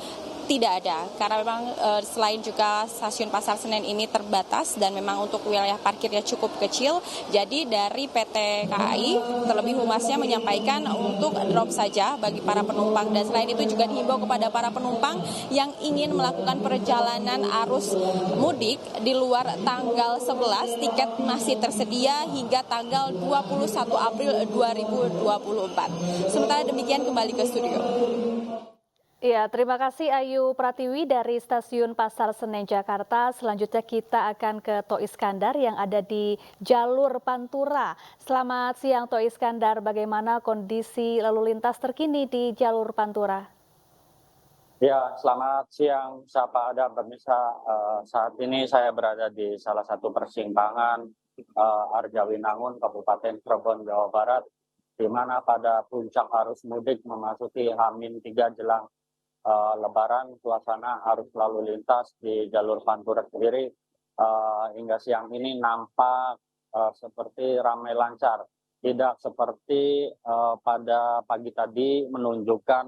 tidak ada, karena memang selain juga stasiun Pasar Senen ini terbatas dan memang untuk wilayah parkirnya cukup kecil, jadi dari PT KAI terlebih humasnya menyampaikan untuk drop saja bagi para penumpang. Dan selain itu juga dihimbau kepada para penumpang yang ingin melakukan perjalanan arus mudik di luar tanggal 11, tiket masih tersedia hingga tanggal 21 April 2024. Sementara demikian, kembali ke studio. Iya, terima kasih Ayu Pratiwi dari Stasiun Pasar Senen Jakarta. Selanjutnya kita akan ke To Iskandar yang ada di jalur Pantura. Selamat siang To Iskandar, bagaimana kondisi lalu lintas terkini di jalur Pantura? Ya, selamat siang, Sapa Ada pemirsa. Saat ini saya berada di salah satu persimpangan Arjawinangun, Kabupaten Cirebon, Jawa Barat, di mana pada puncak arus mudik memasuki H-3 jelang Lebaran, suasana arus lalu lintas di jalur Pantura sendiri hingga siang ini nampak seperti ramai lancar, tidak seperti pada pagi tadi menunjukkan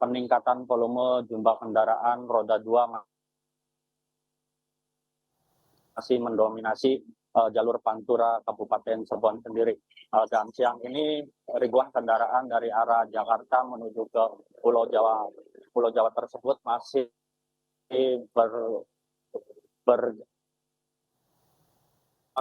peningkatan volume jumlah kendaraan roda 2 masih mendominasi jalur Pantura Kabupaten Cirebon sendiri. Dan siang ini ribuan kendaraan dari arah Jakarta menuju ke Pulau Jawa tersebut masih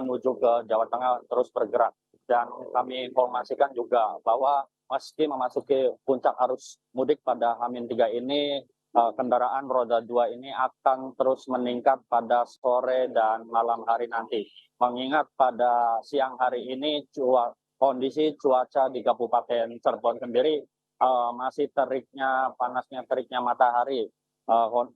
menuju ke Jawa Tengah terus bergerak. Dan kami informasikan juga bahwa meski memasuki puncak arus mudik pada H-3 ini, kendaraan roda 2 ini akan terus meningkat pada sore dan malam hari nanti. Mengingat pada siang hari ini kondisi cuaca di Kabupaten Cirebon sendiri masih panasnya teriknya matahari.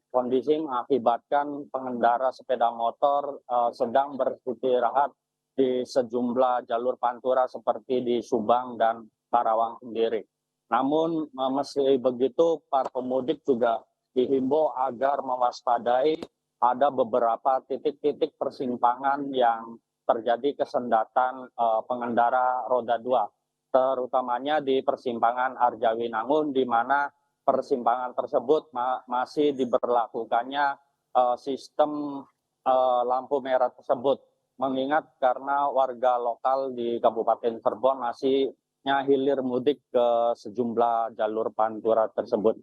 Kondisi mengakibatkan pengendara sepeda motor sedang beristirahat di sejumlah jalur Pantura seperti di Subang dan Karawang sendiri. Namun meski begitu, para pemudik juga dihimbau agar mewaspadai ada beberapa titik-titik persimpangan yang terjadi kesendatan pengendara roda 2, terutamanya di persimpangan Arjawinangun, di mana persimpangan tersebut masih diberlakukannya sistem lampu merah tersebut. Mengingat karena warga lokal di Kabupaten Cirebon masih hilir mudik ke sejumlah jalur Pantura tersebut.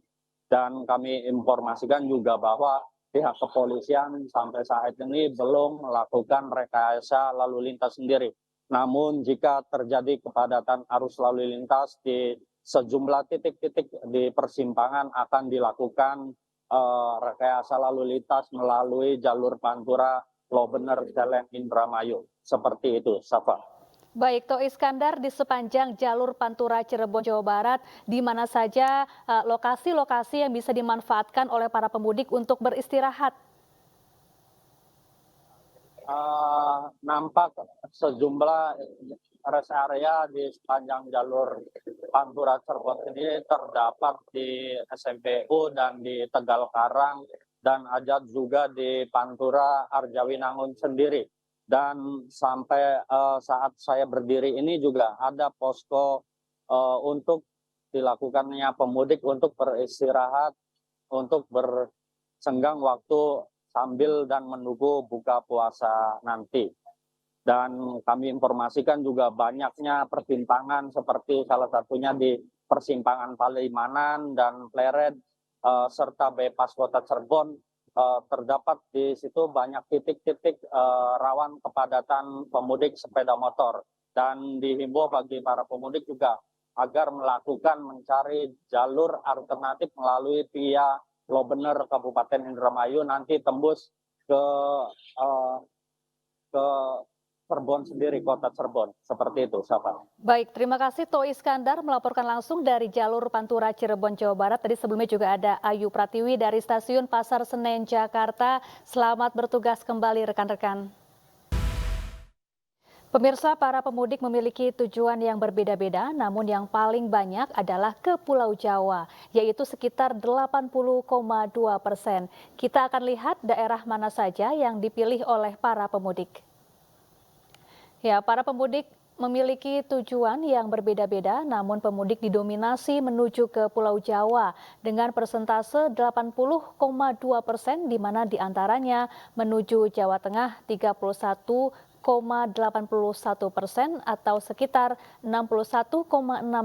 Dan kami informasikan juga bahwa pihak kepolisian sampai saat ini belum melakukan rekayasa lalu lintas sendiri. Namun jika terjadi kepadatan arus lalu lintas di sejumlah titik-titik di persimpangan akan dilakukan rekayasa lalu lintas melalui jalur Pantura, Lobener, Selen, Indramayu. Seperti itu, Safa. Baik, To Iskandar, di sepanjang jalur Pantura Cirebon, Jawa Barat, di mana saja lokasi-lokasi yang bisa dimanfaatkan oleh para pemudik untuk beristirahat? Nampak sejumlah rest area di sepanjang jalur Pantura Cirebon ini terdapat di SMPU dan di Tegal Karang, dan ada juga di Pantura Arjawinangun sendiri. Dan sampai saat saya berdiri ini juga ada posko untuk dilakukannya pemudik untuk beristirahat, untuk bersenggang waktu sambil dan menunggu buka puasa nanti. Dan kami informasikan juga banyaknya persimpangan seperti salah satunya di persimpangan Palimanan dan Pleret serta bypass Kota Cirebon. Terdapat di situ banyak titik-titik rawan kepadatan pemudik sepeda motor, dan dihimbau bagi para pemudik juga agar melakukan mencari jalur alternatif melalui via Lobener Kabupaten Indramayu nanti tembus ke Cirebon sendiri, kota Cirebon. Seperti itu, Syafa. Baik, terima kasih To Iskandar melaporkan langsung dari jalur Pantura Cirebon, Jawa Barat. Tadi sebelumnya juga ada Ayu Pratiwi dari Stasiun Pasar Senen, Jakarta. Selamat bertugas kembali rekan-rekan. Pemirsa, para pemudik memiliki tujuan yang berbeda-beda, namun yang paling banyak adalah ke Pulau Jawa, yaitu sekitar 80,2%. Kita akan lihat daerah mana saja yang dipilih oleh para pemudik. Ya, para pemudik memiliki tujuan yang berbeda-beda, namun pemudik didominasi menuju ke Pulau Jawa dengan persentase 80,2%, di mana diantaranya menuju Jawa Tengah 31,81% atau sekitar 61,6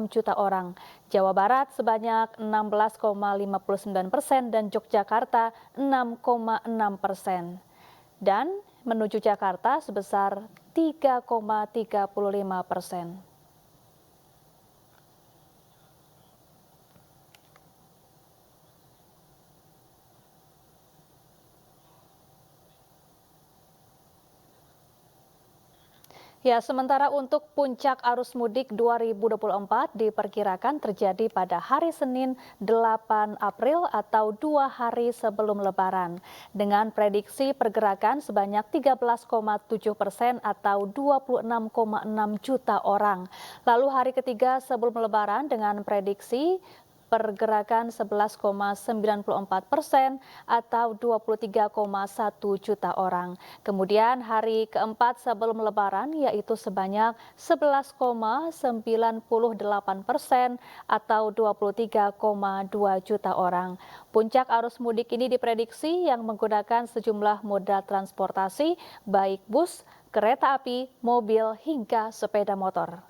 juta orang. Jawa Barat sebanyak 16,59% dan Yogyakarta 6,6%. Dan menuju Jakarta sebesar 3,35%. Ya, sementara untuk puncak arus mudik 2024 diperkirakan terjadi pada hari Senin 8 April atau 2 hari sebelum Lebaran. Dengan prediksi pergerakan sebanyak 13,7% atau 26,6 juta orang. Lalu hari ketiga sebelum Lebaran dengan prediksi pergerakan 11,94% atau 23,1 juta orang. Kemudian hari keempat sebelum Lebaran yaitu sebanyak 11,98% atau 23,2 juta orang. Puncak arus mudik ini diprediksi yang menggunakan sejumlah moda transportasi baik bus, kereta api, mobil hingga sepeda motor.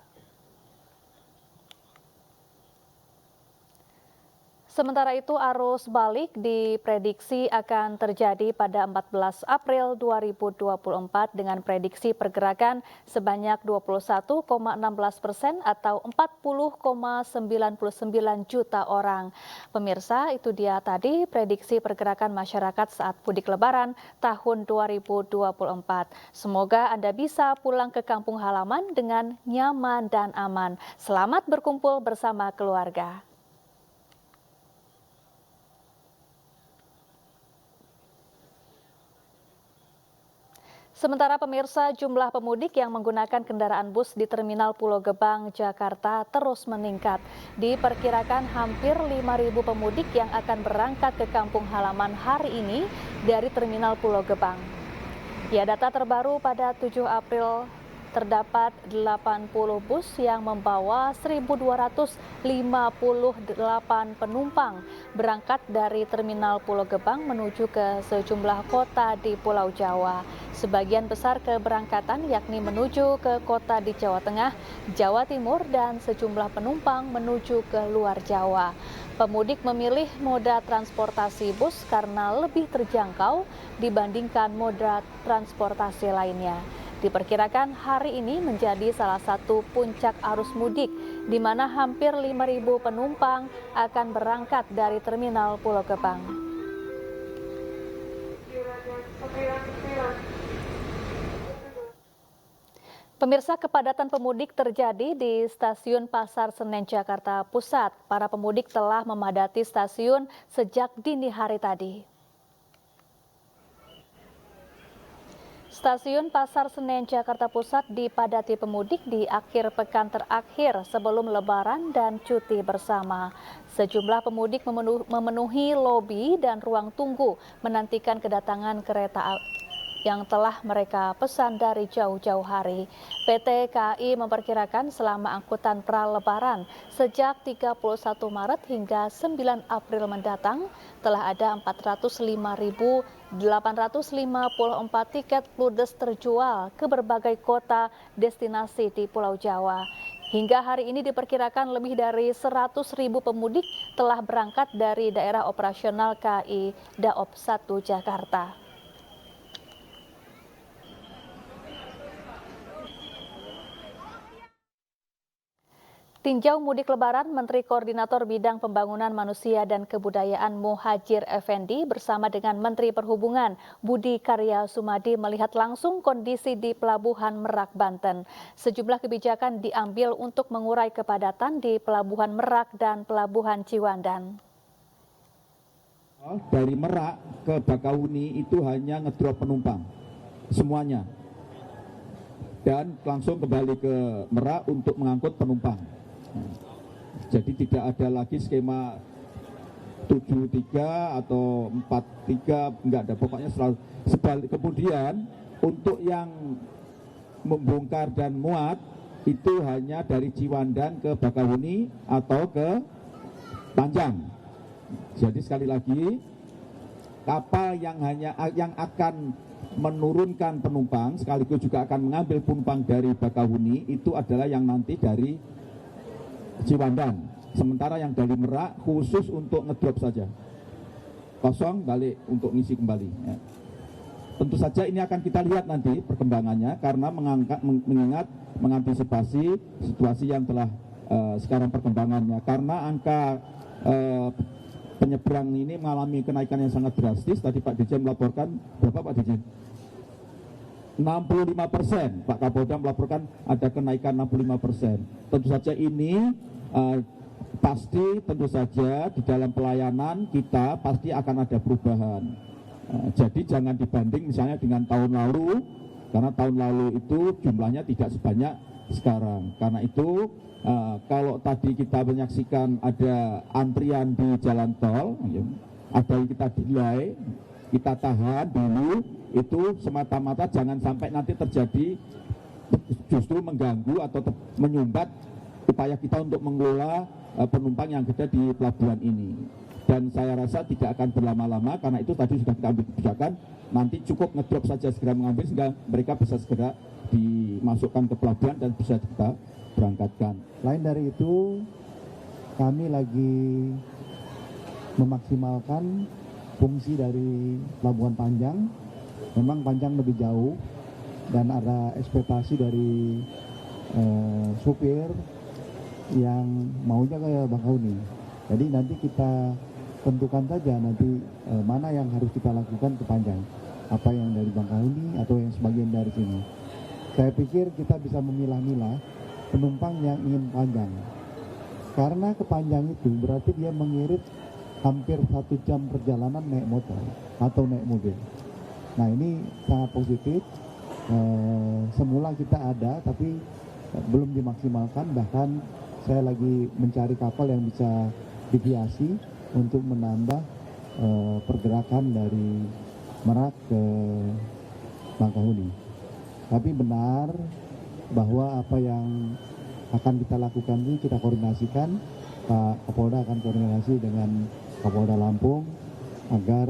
Sementara itu arus balik diprediksi akan terjadi pada 14 April 2024 dengan prediksi pergerakan sebanyak 21,16% atau 40,99 juta orang. Pemirsa, itu dia tadi prediksi pergerakan masyarakat saat mudik Lebaran tahun 2024. Semoga Anda bisa pulang ke kampung halaman dengan nyaman dan aman. Selamat berkumpul bersama keluarga. Sementara pemirsa, jumlah pemudik yang menggunakan kendaraan bus di Terminal Pulau Gebang, Jakarta terus meningkat. Diperkirakan hampir 5.000 pemudik yang akan berangkat ke kampung halaman hari ini dari Terminal Pulau Gebang. Ya, data terbaru pada 7 April terdapat 80 bus yang membawa 1.258 penumpang berangkat dari Terminal Pulau Gebang menuju ke sejumlah kota di Pulau Jawa. Sebagian besar keberangkatan yakni menuju ke kota di Jawa Tengah, Jawa Timur, dan sejumlah penumpang menuju ke luar Jawa. Pemudik memilih moda transportasi bus karena lebih terjangkau dibandingkan moda transportasi lainnya. Diperkirakan hari ini menjadi salah satu puncak arus mudik, di mana hampir 5.000 penumpang akan berangkat dari Terminal Pulau Gebang. Pemirsa, kepadatan pemudik terjadi di Stasiun Pasar Senen, Jakarta Pusat. Para pemudik telah memadati stasiun sejak dini hari tadi. Stasiun Pasar Senen, Jakarta Pusat dipadati pemudik di akhir pekan terakhir sebelum Lebaran dan cuti bersama. Sejumlah pemudik memenuhi lobi dan ruang tunggu menantikan kedatangan kereta yang telah mereka pesan dari jauh-jauh hari. PT KAI memperkirakan selama angkutan pra-Lebaran sejak 31 Maret hingga 9 April mendatang telah ada 405.854 tiket ludes terjual ke berbagai kota destinasi di Pulau Jawa. Hingga hari ini diperkirakan lebih dari 100.000 pemudik telah berangkat dari daerah operasional KAI Daop 1 Jakarta. Tinjau mudik lebaran, Menteri Koordinator Bidang Pembangunan Manusia dan Kebudayaan Muhadjir Effendi bersama dengan Menteri Perhubungan Budi Karya Sumadi melihat langsung kondisi di Pelabuhan Merak, Banten. Sejumlah kebijakan diambil untuk mengurai kepadatan di Pelabuhan Merak dan Pelabuhan Ciwandan. Dari Merak ke Bakahuni itu hanya ngedrop penumpang, semuanya. Dan langsung kembali ke Merak untuk mengangkut penumpang. Jadi tidak ada lagi skema 73 atau 43, enggak ada, pokoknya selalu sebalik. Kemudian untuk yang membongkar dan muat itu hanya dari Ciwandan ke Bakahuni atau ke Panjang. Jadi sekali lagi, kapal yang akan menurunkan penumpang sekaligus juga akan mengambil penumpang dari Bakahuni itu adalah yang nanti dari Ciwandan. Sementara yang dari Merak khusus untuk ngedrop saja, kosong balik untuk ngisi kembali. Ya. Tentu saja ini akan kita lihat nanti perkembangannya karena mengingat mengantisipasi situasi yang telah sekarang perkembangannya. Karena angka penyeberang ini mengalami kenaikan yang sangat drastis. Tadi Pak Dirjen melaporkan, berapa Pak Dirjen? 65%. Pak Kapolda melaporkan ada kenaikan 65%. Tentu saja ini pasti tentu saja di dalam pelayanan kita pasti akan ada perubahan. Jadi jangan dibanding misalnya dengan tahun lalu, karena tahun lalu itu jumlahnya tidak sebanyak sekarang. Karena itu kalau tadi kita menyaksikan ada antrian di jalan tol, ada yang kita delay, kita tahan dulu, itu semata-mata jangan sampai nanti terjadi justru mengganggu atau menyumbat upaya kita untuk mengelola penumpang yang ada di pelabuhan ini. Dan saya rasa tidak akan berlama-lama karena itu tadi sudah kita ambil kebijakan, nanti cukup ngedrop saja segera mengambil sehingga mereka bisa segera dimasukkan ke pelabuhan dan bisa kita berangkatkan. Lain dari itu, kami lagi memaksimalkan fungsi dari Pelabuhan Panjang. Memang Panjang lebih jauh dan ada ekspektasi dari supir yang maunya ke Bakahuni. Jadi nanti kita tentukan saja nanti mana yang harus kita lakukan ke Panjang. Apa yang dari Bakahuni atau yang sebagian dari sini. Saya pikir kita bisa memilah-milah penumpang yang ingin Panjang. Karena ke Panjang itu berarti dia mengirit hampir 1 jam perjalanan naik motor atau naik mobil. Nah ini sangat positif. Semula kita ada tapi belum dimaksimalkan. Bahkan saya lagi mencari kapal yang bisa dihiasi untuk menambah pergerakan dari Merak ke Bakahuni. Tapi benar bahwa apa yang akan kita lakukan ini kita koordinasikan. Pak Kapolda akan koordinasi dengan Kapolda Lampung agar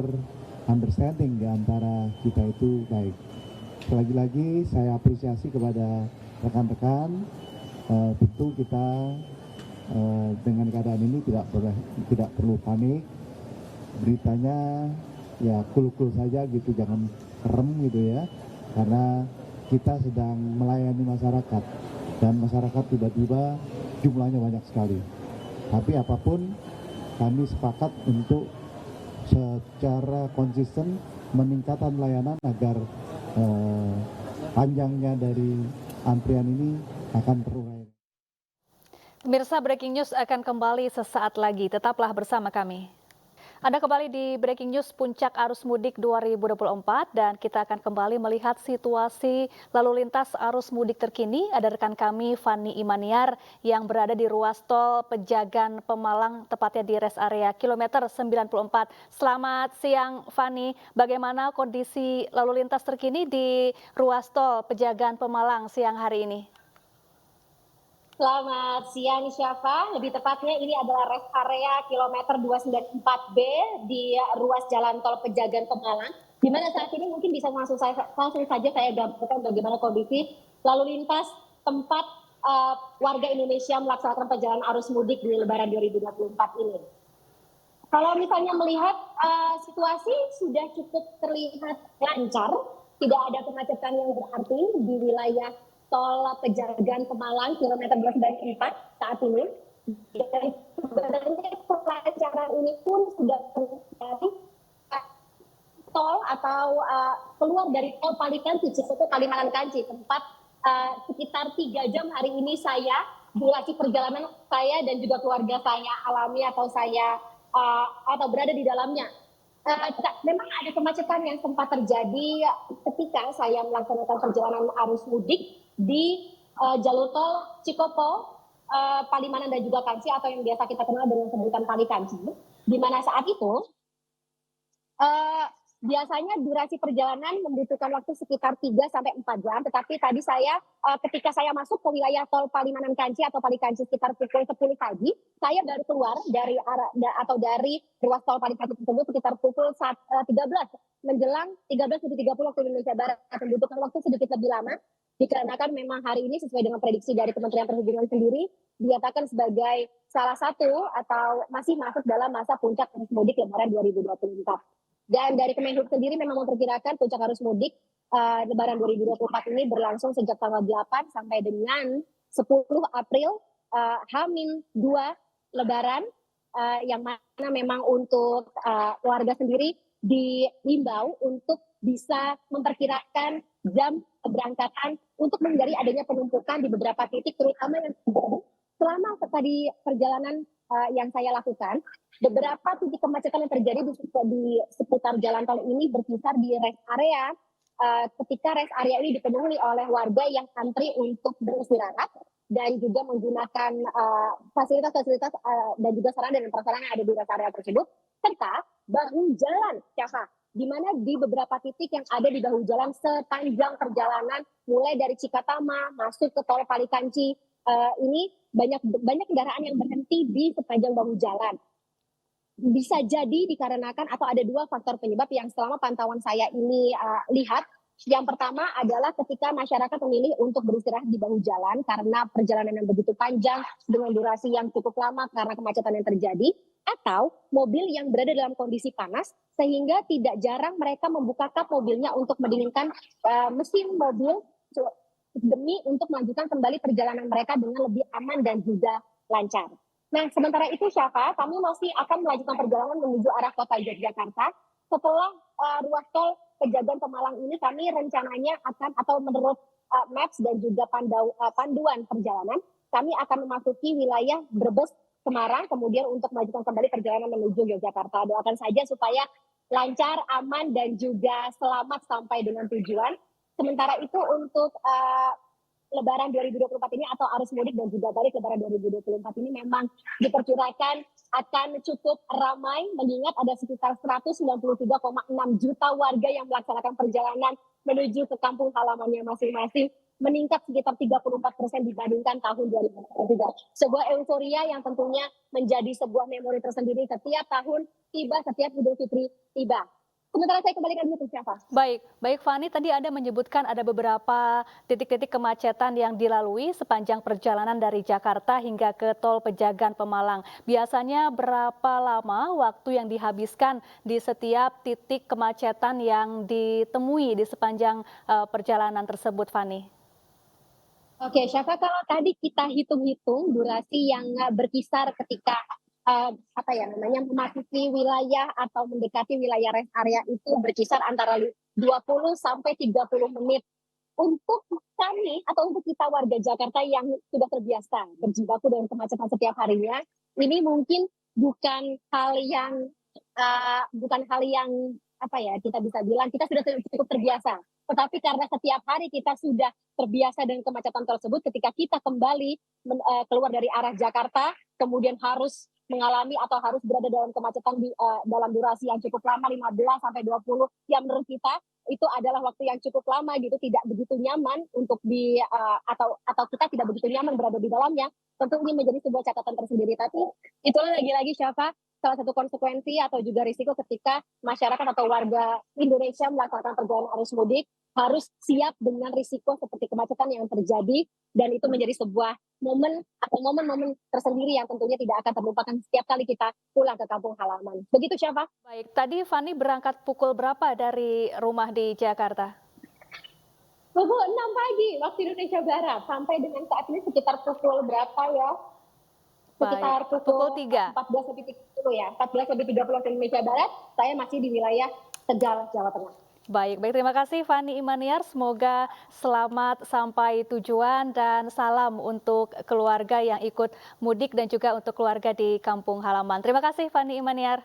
understanding di antara kita itu baik. Lagi-lagi saya apresiasi kepada rekan-rekan. Tentu kita dengan keadaan ini tidak perlu panik. Beritanya ya cool-cool saja gitu, jangan serem gitu ya. Karena kita sedang melayani masyarakat dan masyarakat tiba-tiba jumlahnya banyak sekali. Tapi apapun kami sepakat untuk secara konsisten meningkatkan layanan agar panjangnya dari antrian ini akan terurai. Pemirsa, Breaking News akan kembali sesaat lagi. Tetaplah bersama kami. Anda kembali di Breaking News Puncak Arus Mudik 2024 dan kita akan kembali melihat situasi lalu lintas arus mudik terkini. Ada rekan kami Fani Imaniar yang berada di ruas tol Pejagan Pemalang, tepatnya di rest area kilometer 94. Selamat siang Fani, bagaimana kondisi lalu lintas terkini di ruas tol Pejagan Pemalang siang hari ini? Selamat siang Syafa, lebih tepatnya ini adalah rest area kilometer 294B di ruas jalan tol Pejagan Pemalang, di mana saat ini mungkin bisa langsung saja saya gambarkan bagaimana kondisi lalu lintas tempat warga Indonesia melaksanakan perjalanan arus mudik di Lebaran 2024 ini. Kalau misalnya melihat situasi sudah cukup terlihat lancar, tidak ada kemacetan yang berarti di wilayah tol Pejagan Pemalang kilometer 294 saat ini. Dan sebenarnya kelancaran ini pun sudah terjadi tol atau keluar dari tol Palikanci, Cisoto Palimanan Kanci, tempat sekitar 3 jam hari ini saya durasi perjalanan saya dan juga keluarga saya alami atau saya atau berada di dalamnya. Memang ada kemacetan yang sempat terjadi ketika saya melaksanakan perjalanan arus mudik di jalur tol Cikopo, Palimanan dan juga Kanci atau yang biasa kita kenal dengan sebutan Palikanci, di mana saat itu biasanya durasi perjalanan membutuhkan waktu sekitar 3 sampai 4 jam, tetapi tadi saya ketika saya masuk ke wilayah tol Palimanan Kanci atau Palikanci sekitar pukul 10 pagi, saya baru keluar dari arah atau dari ruas tol Palikanci tersebut sekitar pukul 13 menjelang 13.30 waktu Indonesia Barat. Membutuhkan waktu sedikit lebih lama dikarenakan memang hari ini sesuai dengan prediksi dari Kementerian Perhubungan sendiri dinyatakan sebagai salah satu atau masih masuk dalam masa puncak arus mudik Lebaran 2024. Dan dari Kemenhub sendiri memang memperkirakan puncak arus mudik Lebaran 2024 ini berlangsung sejak tanggal 8 sampai dengan 10 April H-2 Lebaran, yang mana memang untuk warga sendiri diimbau untuk bisa memperkirakan jam keberangkatan untuk menghindari adanya penumpukan di beberapa titik, terutama yang terjadi selama tadi perjalanan yang saya lakukan. Beberapa titik kemacetan yang terjadi di seputar jalan tol ini berkisar di rest area, ketika rest area ini dipenuhi oleh warga yang antri untuk beristirahat dan juga menggunakan fasilitas-fasilitas dan juga sarana dan prasarana yang ada di rest area tersebut, serta bahu jalan, Syafa, di mana di beberapa titik yang ada di bahu jalan sepanjang perjalanan mulai dari Cikatama masuk ke tol Palikanci, ini banyak kendaraan yang berhenti di sepanjang bahu jalan. Bisa jadi dikarenakan atau ada 2 faktor penyebab yang selama pantauan saya ini lihat. Yang pertama adalah ketika masyarakat memilih untuk beristirahat di bahu jalan karena perjalanan yang begitu panjang dengan durasi yang cukup lama karena kemacetan yang terjadi, atau mobil yang berada dalam kondisi panas sehingga tidak jarang mereka membuka kap mobilnya untuk mendinginkan mesin mobil demi untuk melanjutkan kembali perjalanan mereka dengan lebih aman dan juga lancar. Nah, sementara itu Syafa, kami masih akan melanjutkan perjalanan menuju arah kota Yogyakarta. Setelah ruas tol Pejagan Pemalang ini kami rencananya akan atau menurut maps dan juga panduan perjalanan, kami akan memasuki wilayah Brebes, Semarang, kemudian untuk melanjutkan kembali perjalanan menuju Yogyakarta. Doakan saja supaya lancar, aman, dan juga selamat sampai dengan tujuan. Sementara itu untuk Lebaran 2024 ini atau arus mudik dan juga balik Lebaran 2024 ini memang diperkirakan akan cukup ramai, mengingat ada sekitar 193,6 juta warga yang melaksanakan perjalanan menuju ke kampung halamannya masing-masing, meningkat sekitar 34% dibandingkan tahun 2023. Sebuah euforia yang tentunya menjadi sebuah memori tersendiri setiap tahun tiba, setiap Idul Fitri tiba. Sementara saya kembalikan dulu ke Syafa. Baik Fani, tadi Anda menyebutkan ada beberapa titik-titik kemacetan yang dilalui sepanjang perjalanan dari Jakarta hingga ke tol Pejagan Pemalang. Biasanya berapa lama waktu yang dihabiskan di setiap titik kemacetan yang ditemui di sepanjang perjalanan tersebut, Fani? Oke, Syafa, kalau tadi kita hitung-hitung durasi yang berkisar ketika memasuki wilayah atau mendekati wilayah rest area itu berkisar antara 20 sampai 30 menit. Untuk kami atau untuk kita warga Jakarta yang sudah terbiasa berjibaku dengan kemacetan setiap harinya, ini mungkin bukan hal yang kita bisa bilang kita sudah cukup terbiasa. Tetapi karena setiap hari kita sudah terbiasa dengan kemacetan tersebut, ketika kita kembali keluar dari arah Jakarta, kemudian harus mengalami atau harus berada dalam kemacetan dalam durasi yang cukup lama 15 sampai 20 yang menurut kita itu adalah waktu yang cukup lama gitu, tidak begitu nyaman untuk atau kita tidak begitu nyaman berada di dalamnya. Tentu ini menjadi sebuah catatan tersendiri, tapi itulah lagi-lagi Syafa salah satu konsekuensi atau juga risiko ketika masyarakat atau warga Indonesia melakukan perjalanan arus mudik harus siap dengan risiko seperti kemacetan yang terjadi, dan itu menjadi sebuah momen atau momen-momen tersendiri yang tentunya tidak akan terlupakan setiap kali kita pulang ke kampung halaman. Begitu Syafa? Baik, tadi Fani berangkat pukul berapa dari rumah di Jakarta? Pukul 6 pagi waktu Indonesia Barat sampai dengan saat ini sekitar pukul berapa ya? Sekitar pukul 3. 14.30 ya. 14.30 waktu Indonesia Barat, saya masih di wilayah Tegal, Jawa Tengah. Baik, terima kasih Fani Imaniar. Semoga selamat sampai tujuan dan salam untuk keluarga yang ikut mudik dan juga untuk keluarga di kampung halaman. Terima kasih Fani Imaniar.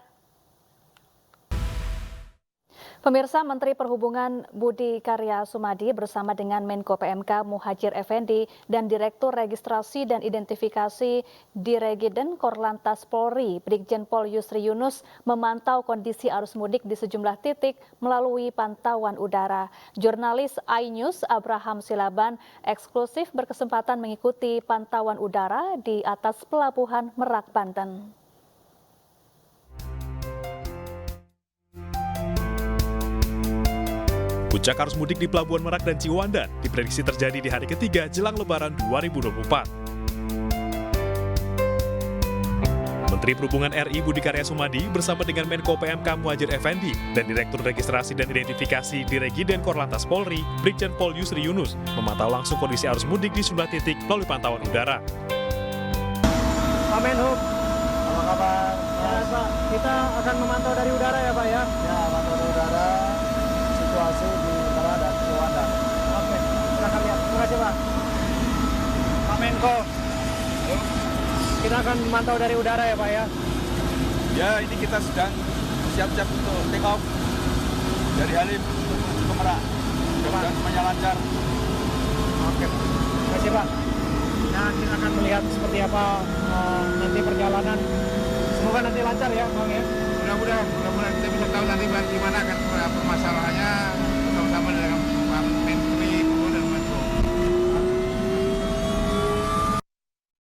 Pemirsa, Menteri Perhubungan Budi Karya Sumadi bersama dengan Menko PMK Muhadjir Effendi dan Direktur Registrasi dan Identifikasi Diregiden Korlantas Polri, Brigjen Pol Yusri Yunus memantau kondisi arus mudik di sejumlah titik melalui pantauan udara. Jurnalis iNews Abraham Silaban eksklusif berkesempatan mengikuti pantauan udara di atas Pelabuhan Merak, Banten. Puncak arus mudik di Pelabuhan Merak dan Ciwandan diprediksi terjadi di hari ketiga jelang Lebaran 2024. Menteri Perhubungan RI Budi Karya Sumadi bersama dengan Menko PMK Muhadjir Effendi dan Direktur Registrasi dan Identifikasi Diregiden Korlantas Polri, Brigjen Pol Yusri Yunus, memantau langsung kondisi arus mudik di sejumlah titik melalui pantauan udara. Pak Menhub, apa kabar? Ya, Pak, kita akan memantau dari udara ya Pak ya? Ya, pantau dari udara. Situasi di Merak dan Ciwandan. Oke, silakan lihat. Terima kasih Pak. Pak Menko, kita akan memantau dari udara ya Pak ya? Ya, ini kita sedang siap-siap untuk take off dari Halim menuju ke Merak. Mudah-mudahan semuanya lancar. Oke, terima kasih Pak. Nah, kita akan melihat seperti apa nanti perjalanan. Semoga nanti lancar ya Bang ya. Mudah-mudahan kita bisa tahu nanti gimana kan permasalahannya